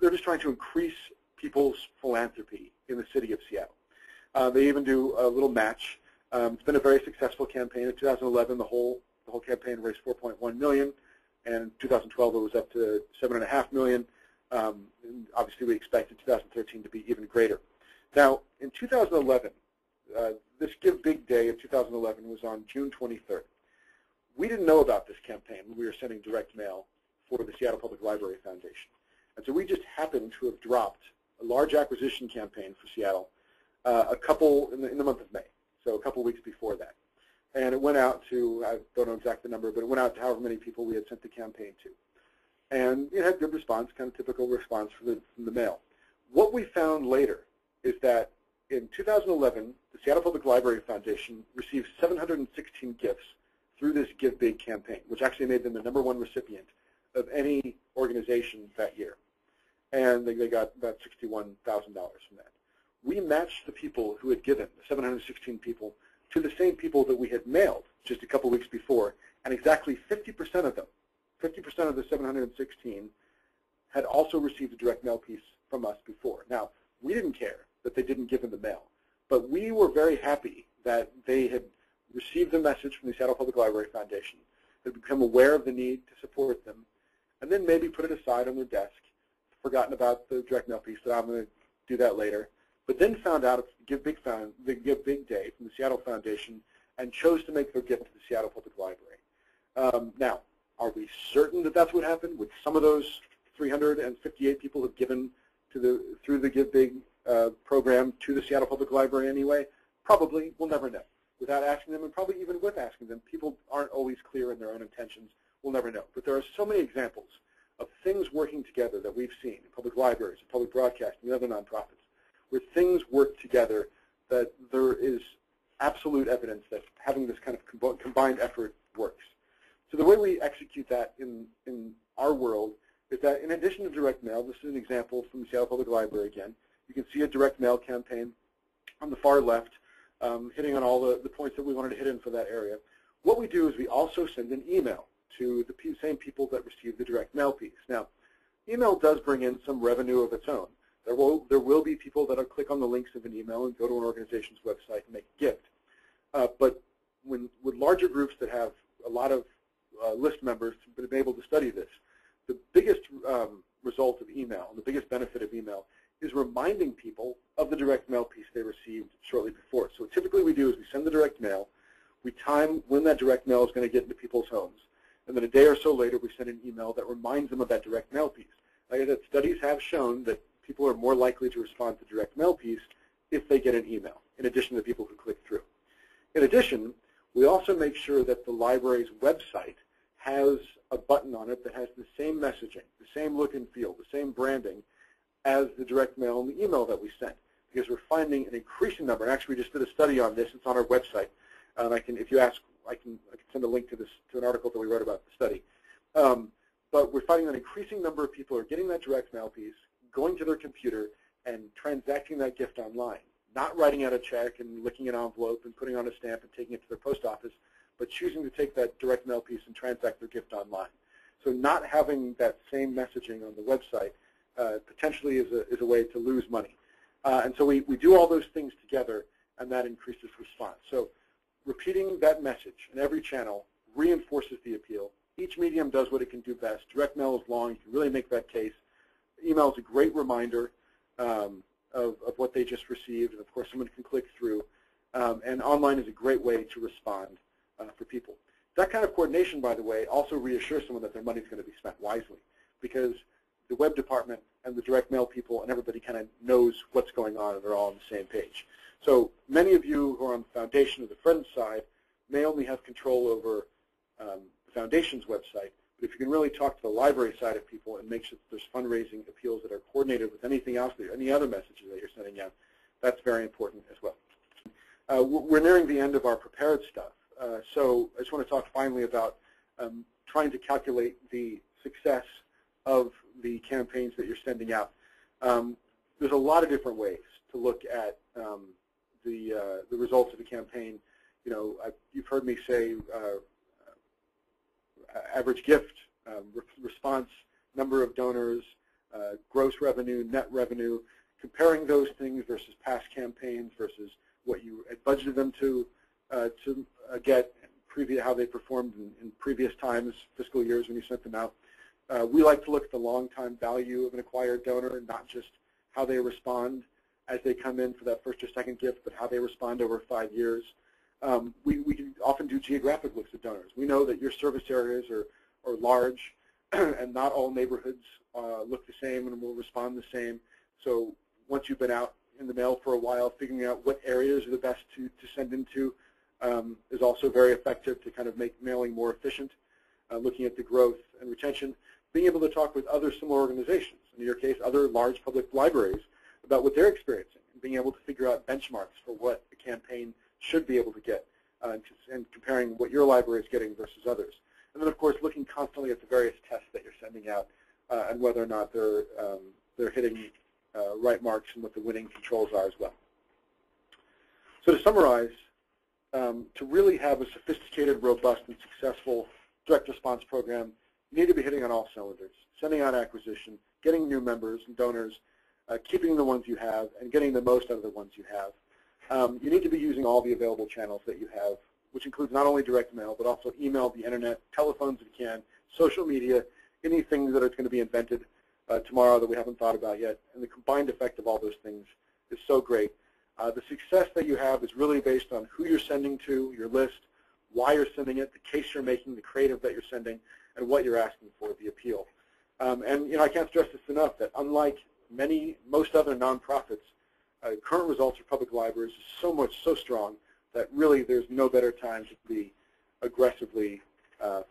they're just trying to increase people's philanthropy in the city of Seattle. They even do a little match. It's been a very successful campaign. In 2011, the whole campaign raised $4.1 million, and in 2012 it was up to $7.5 million. And obviously, we expect in 2013 to be even greater. Now, in 2011, this Give Big Day of 2011 was on June 23rd. We didn't know about this campaign when we were sending direct mail for the Seattle Public Library Foundation. And so we just happened to have dropped a large acquisition campaign for Seattle in the month of May, so a couple weeks before that. And it went out to, I don't know exact the number, but it went out to however many people we had sent the campaign to. And it had good response, kind of typical response from the mail. What we found later is that in 2011, the Seattle Public Library Foundation received 716 gifts through this Give Big campaign, which actually made them the #1 recipient of any organization that year. And they got about $61,000 from that. We matched the people who had given, the 716 people, to the same people that we had mailed just a couple weeks before, and exactly 50% of them, 50% of the 716 had also received a direct mail piece from us before. Now, We didn't care that they didn't give in the mail, but we were very happy that they had received the message from the Seattle Public Library Foundation, had become aware of the need to support them, and then maybe put it aside on their desk, forgotten about the direct mail piece, that I'm going to do that later, but then found out it's the Give Big Day from the Seattle Foundation and chose to make their gift to the Seattle Public Library. Now, are we certain that that's what happened? Would some of those 358 people have given through the Give Big program to the Seattle Public Library anyway? Probably. We'll never know. Without asking them, and probably even with asking them, people aren't always clear in their own intentions. We'll never know. But there are so many examples of things working together that we've seen in public libraries, in public broadcasting, and other nonprofits, where things work together, that there is absolute evidence that having this kind of combined effort works. So the way we execute that in our world is that in addition to direct mail, this is an example from the Seattle Public Library again. You can see a direct mail campaign on the far left, hitting on all the points that we wanted to hit in for that area. What we do is we also send an email to the same people that receive the direct mail piece. Now, email does bring in some revenue of its own. There will be people that will click on the links of an email and go to an organization's website and make a gift. But with larger groups that have a lot of list members to be able to study this, the biggest result of email, and the biggest benefit of email, is reminding people of the direct mail piece they received shortly before. So what typically we do is we send the direct mail, we time when that direct mail is going to get into people's homes, and then a day or so later we send an email that reminds them of that direct mail piece. Like I said, studies have shown that people are more likely to respond to the direct mail piece if they get an email, in addition to the people who click through. In addition, we also make sure that the library's website has a button on it that has the same messaging, the same look and feel, the same branding as the direct mail and the email that we sent, because we're finding an increasing number. And actually, we just did a study on this. It's on our website. If you ask, I can send a link to an article that we wrote about the study. But we're finding that an increasing number of people are getting that direct mail piece, going to their computer, and transacting that gift online, not writing out a check and licking an envelope and putting on a stamp and taking it to their post office, but choosing to take that direct mail piece and transact their gift online. So not having that same messaging on the website potentially is a way to lose money. And so we do all those things together, and that increases response. So repeating that message in every channel reinforces the appeal. Each medium does what it can do best. Direct mail is long. You can really make that case. Email is a great reminder of what they just received, and of course someone can click through. And online is a great way to respond for people. That kind of coordination, by the way, also reassures someone that their money is going to be spent wisely, because the web department and the direct mail people and everybody kind of knows what's going on, and they're all on the same page. So many of you who are on the foundation or the Friends side may only have control over the foundation's website, but if you can really talk to the library side of people and make sure that there's fundraising appeals that are coordinated with anything else, any other messages that you're sending out, that's very important as well. We're nearing the end of our prepared stuff, so I just want to talk finally about trying to calculate the success of the campaigns that you're sending out. There's a lot of different ways to look at the results of a campaign. You know, you've heard me say average gift, response, number of donors, gross revenue, net revenue, comparing those things versus past campaigns versus what you had budgeted them to get, how they performed in previous times, fiscal years when you sent them out. We like to look at the long-time value of an acquired donor, not just how they respond as they come in for that first or second gift, but how they respond over 5 years. We can often do geographic looks at donors. We know that your service areas are large, and not all neighborhoods look the same and will respond the same. So once you've been out in the mail for a while, figuring out what areas are the best to send into is also very effective to kind of make mailing more efficient. Looking at the growth and retention, being able to talk with other similar organizations, in your case, other large public libraries, about what they're experiencing, and being able to figure out benchmarks for what a campaign should be able to get, and comparing what your library is getting versus others. And then, of course, looking constantly at the various tests that you're sending out and whether or not they're hitting right marks and what the winning controls are as well. So to summarize, to really have a sophisticated, robust, and successful direct response program, you need to be hitting on all cylinders, sending out acquisition, getting new members and donors, keeping the ones you have, and getting the most out of the ones you have. You need to be using all the available channels that you have, which includes not only direct mail, but also email, the internet, telephones if you can, social media, anything that is going to be invented tomorrow that we haven't thought about yet. And the combined effect of all those things is so great. The success that you have is really based on who you're sending to, your list, why you're sending it, the case you're making, the creative that you're sending, and what you're asking for, the appeal. And I can't stress this enough, that unlike most other nonprofits, current results for public libraries is so strong that really there's no better time to be aggressively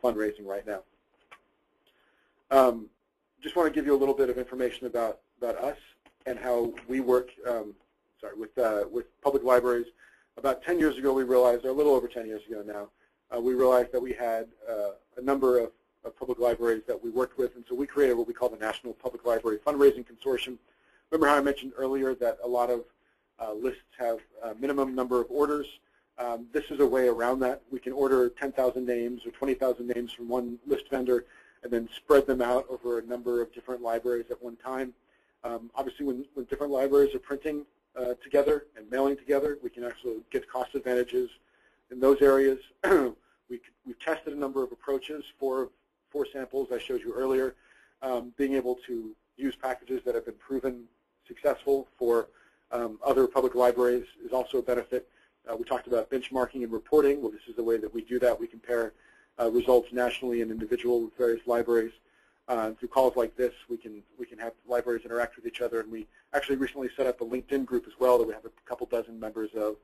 fundraising right now. Just want to give you a little bit of information about us and how we work with public libraries. About 10 years ago we realized, or a little over 10 years ago now, we realized that we had a number of public libraries that we worked with, and so we created what we call the National Public Library Fundraising Consortium. Remember how I mentioned earlier that a lot of lists have a minimum number of orders? This is a way around that. We can order 10,000 names or 20,000 names from one list vendor and then spread them out over a number of different libraries at one time. Obviously, when different libraries are printing together and mailing together, we can actually get cost advantages in those areas. We've tested a number of approaches for samples I showed you earlier. Being able to use packages that have been proven successful for other public libraries is also a benefit. We talked about benchmarking and reporting. Well, this is the way that we do that. We compare results nationally and individual with various libraries. Through calls like this, we can have libraries interact with each other, and we actually recently set up a LinkedIn group as well that we have a couple dozen members of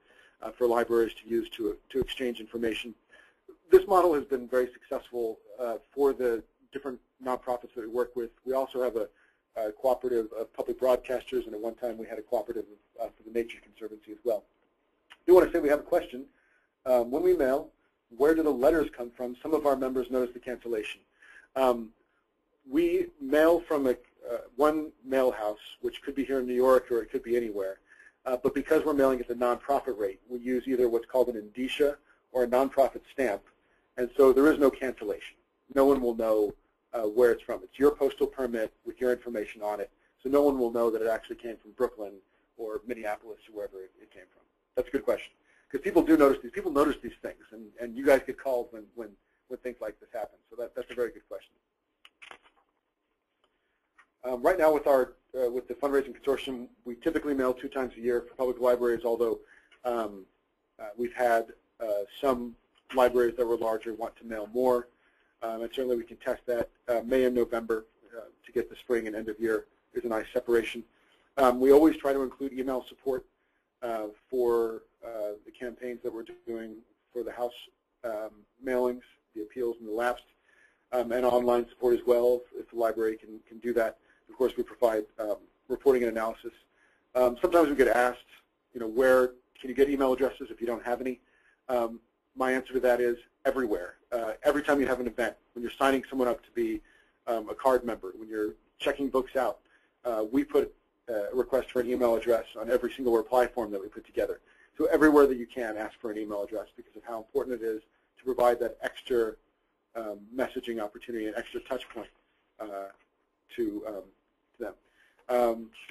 for libraries to use to exchange information. This model has been very successful for the different nonprofits that we work with. We also have a cooperative of public broadcasters, and at one time we had a cooperative for the Nature Conservancy as well. I do want to say we have a question. When we mail, where do the letters come from? Some of our members notice the cancellation. We mail from one mail house, which could be here in New York or it could be anywhere. But because we're mailing at the nonprofit rate, we use either what's called an indicia or a nonprofit stamp. And so there is no cancellation. No one will know where it's from. It's your postal permit with your information on it. So no one will know that it actually came from Brooklyn or Minneapolis or wherever it came from. That's a good question. Because people do notice these. People notice these things, and you guys get called when things like this happen. So that's a very good question. Right now with the fundraising consortium, we typically mail 2 times a year for public libraries, although we've had some libraries that were larger want to mail more. And certainly we can test that. May and November to get the spring and end of year is a nice separation. We always try to include email support for the campaigns that we're doing for the house mailings, the appeals and the lapsed, and online support as well if the library can do that. Of course, we provide reporting and analysis. Sometimes we get asked, where can you get email addresses if you don't have any? My answer to that is everywhere. Every time you have an event, when you're signing someone up to be a card member, when you're checking books out, we put a request for an email address on every single reply form that we put together. So everywhere that you can, ask for an email address because of how important it is to provide that extra messaging opportunity and extra touch point to them.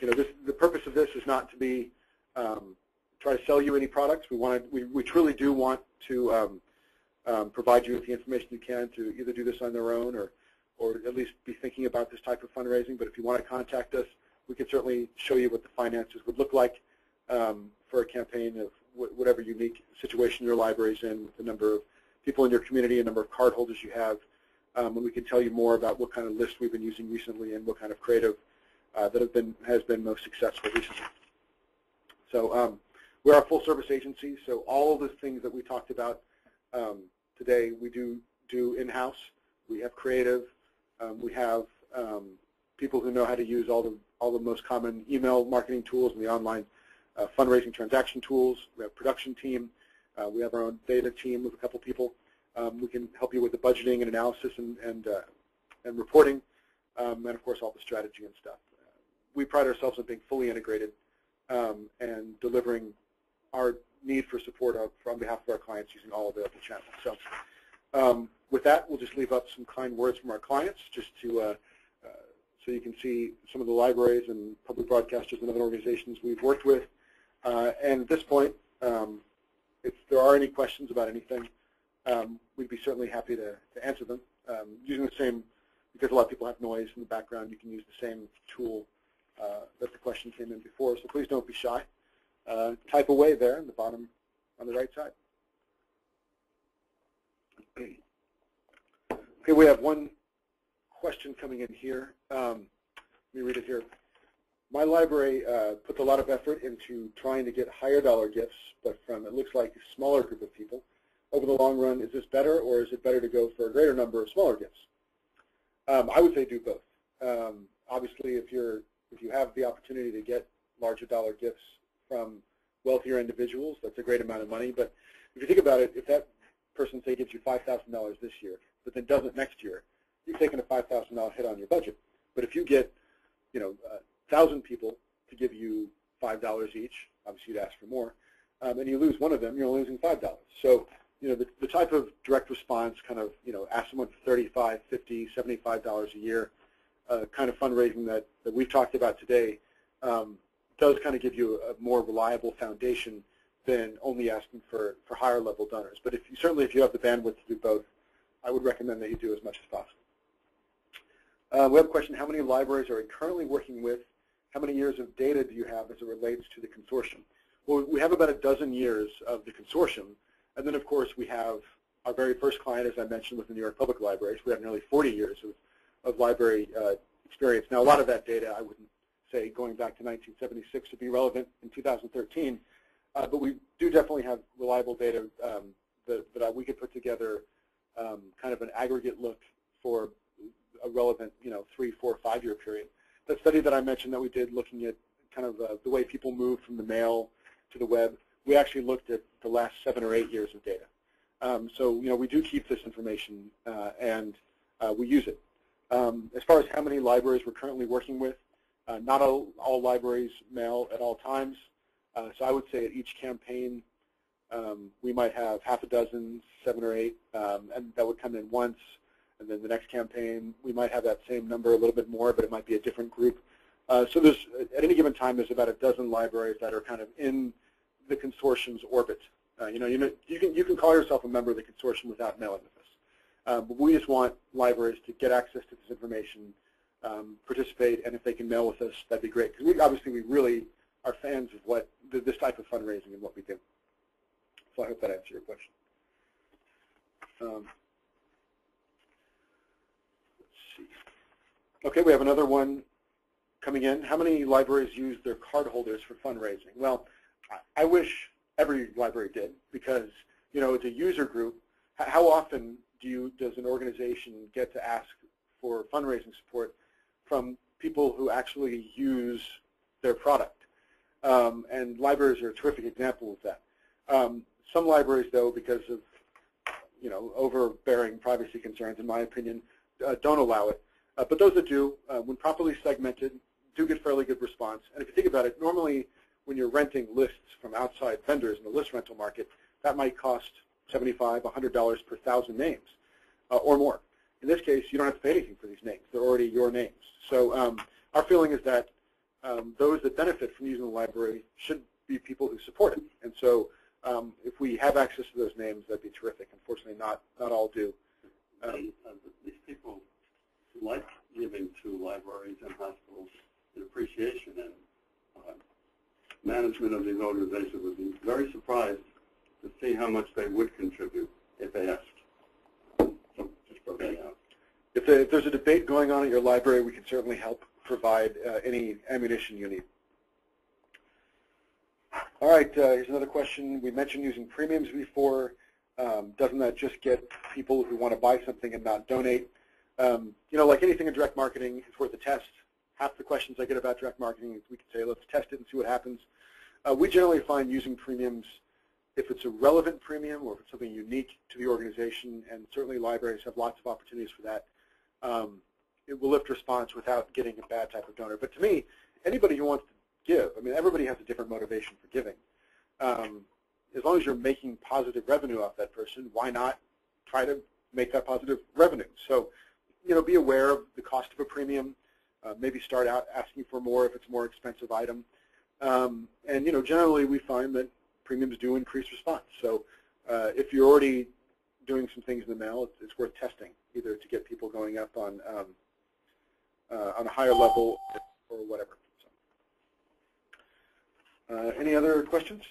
The purpose of this is not to be try to sell you any products. We truly do want to provide you with the information you can to either do this on their own or at least be thinking about this type of fundraising. But if you want to contact us, we can certainly show you what the finances would look like for a campaign of whatever unique situation your library is in, with the number of people in your community, a number of card holders you have, and we can tell you more about what kind of list we've been using recently and what kind of creative that has been most successful recently. So we're a full-service agency, so all of the things that we talked about today we do in-house. We have creative. We have people who know how to use all the most common email marketing tools and the online fundraising transaction tools. We have a production team. We have our own data team with a couple people. We can help you with the budgeting and analysis and reporting, and of course all the strategy and stuff. We pride ourselves on being fully integrated and delivering our need for support on behalf of our clients using all available channels. So with that, we'll just leave up some kind words from our clients just to So you can see some of the libraries and public broadcasters and other organizations we've worked with. And at this point, if there are any questions about anything, we'd be certainly happy to answer them. Using the same, because a lot of people have noise in the background, you can use the same tool that the question came in before. So please don't be shy. Type away there in the bottom on the right side. Okay, we have one question coming in here. Let me read it here. My library puts a lot of effort into trying to get higher dollar gifts, but from, it looks like, a smaller group of people. Over the long run, is this better, or is it better to go for a greater number of smaller gifts? I would say do both. Obviously, if you have the opportunity to get larger dollar gifts from wealthier individuals, that's a great amount of money. But if you think about it, if that person, say, gives you $5,000 this year, but then doesn't next year, you've taken a $5,000 hit on your budget. But if you get, 1,000 people to give you $5 each, obviously you'd ask for more, and you lose one of them, you're only losing $5. So, the type of direct response kind of, ask someone for $35, $50, $75 a year kind of fundraising that we've talked about today does kind of give you a more reliable foundation than only asking for higher level donors. But certainly if you have the bandwidth to do both, I would recommend that you do as much as possible. We have a question, how many libraries are you currently working with? How many years of data do you have as it relates to the consortium? Well, we have about a dozen years of the consortium. And then, of course, we have our very first client, as I mentioned, with the New York Public Libraries. We have nearly 40 years of library experience. Now, a lot of that data, I wouldn't say going back to 1976 would be relevant in 2013, but we do definitely have reliable data that we could put together kind of an aggregate look for a relevant, 3, 4, 5-year period. That study that I mentioned that we did looking at kind of the way people move from the mail to the web, we actually looked at the last 7 or 8 years of data. So, we do keep this information and we use it. As far as how many libraries we're currently working with, not all libraries mail at all times. So I would say at each campaign, we might have half a dozen, 7 or 8, and that would come in once. And then the next campaign, we might have that same number, a little bit more, but it might be a different group. So there's, at any given time, there's about a dozen libraries that are kind of in the consortium's orbit. You can call yourself a member of the consortium without mailing with us. But we just want libraries to get access to this information, participate, and if they can mail with us, that'd be great. Because obviously we really are fans of what this type of fundraising and what we do. So I hope that answers your question. Okay, we have another one coming in. How many libraries use their card holders for fundraising? Well, I wish every library did because, it's a user group. How often does an organization get to ask for fundraising support from people who actually use their product? And libraries are a terrific example of that. Some libraries, though, because of, overbearing privacy concerns, in my opinion, don't allow it. But those that do, when properly segmented, do get fairly good response. And if you think about it, normally when you're renting lists from outside vendors in the list rental market, that might cost $75, $100 per 1,000 names or more. In this case, you don't have to pay anything for these names. They're already your names. So our feeling is that those that benefit from using the library should be people who support it. And so if we have access to those names, that'd be terrific. Unfortunately, not all do. These people like giving to libraries and hospitals in appreciation, and management of these organizations would be very surprised to see how much they would contribute if they asked. So just for that out. If there's a debate going on at your library, we can certainly help provide any ammunition you need. All right, here's another question. We mentioned using premiums before. Doesn't that just get people who want to buy something and not donate? Like anything in direct marketing, it's worth a test. Half the questions I get about direct marketing is we can say, let's test it and see what happens. We generally find using premiums, if it's a relevant premium or if it's something unique to the organization, and certainly libraries have lots of opportunities for that, it will lift response without getting a bad type of donor. But to me, anybody who wants to give, everybody has a different motivation for giving. As long as you're making positive revenue off that person, why not try to make that positive revenue? So, be aware of the cost of a premium. maybe start out asking for more if it's a more expensive item. And generally we find that premiums do increase response. So if you're already doing some things in the mail, it's worth testing, either to get people going up on a higher level or whatever. So, any other questions?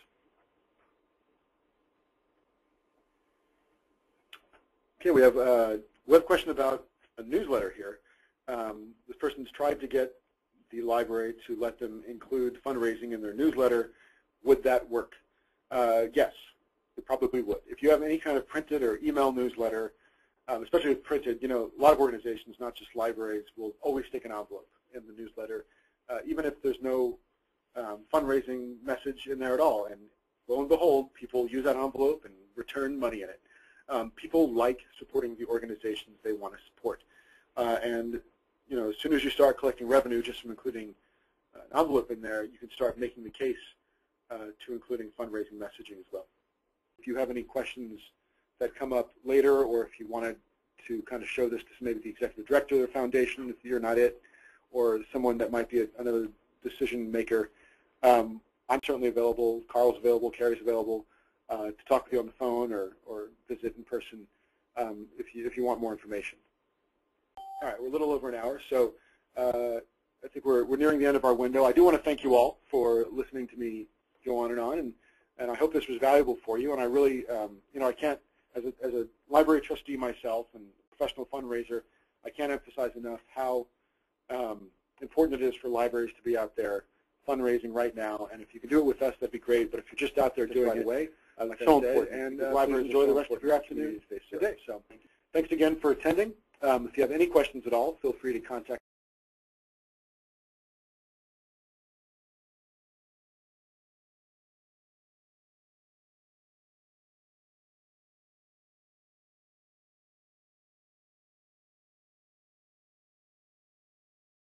Okay, we have a web question about a newsletter here. This person's tried to get the library to let them include fundraising in their newsletter. Would that work? Yes, it probably would. If you have any kind of printed or email newsletter, especially with printed, a lot of organizations, not just libraries, will always stick an envelope in the newsletter, even if there's no fundraising message in there at all. And lo and behold, people use that envelope and return money in it. People like supporting the organizations they want to support. And as soon as you start collecting revenue just from including an envelope in there, you can start making the case to including fundraising messaging as well. If you have any questions that come up later, or if you wanted to kind of show this to maybe the executive director of the foundation, if you're not it, or someone that might be another decision maker, I'm certainly available. Carl's available. Carrie's available to talk with you on the phone or visit in person if you want more information. All right, we're a little over an hour, so I think we're nearing the end of our window. I do want to thank you all for listening to me go on, and I hope this was valuable for you. And I really, I can't, as a library trustee myself and professional fundraiser, I can't emphasize enough how important it is for libraries to be out there fundraising right now. And if you can do it with us, that'd be great. But if you're just out there doing it, like so important. And libraries enjoy the rest of your afternoon today. So thanks again for attending. If you have any questions at all, feel free to contact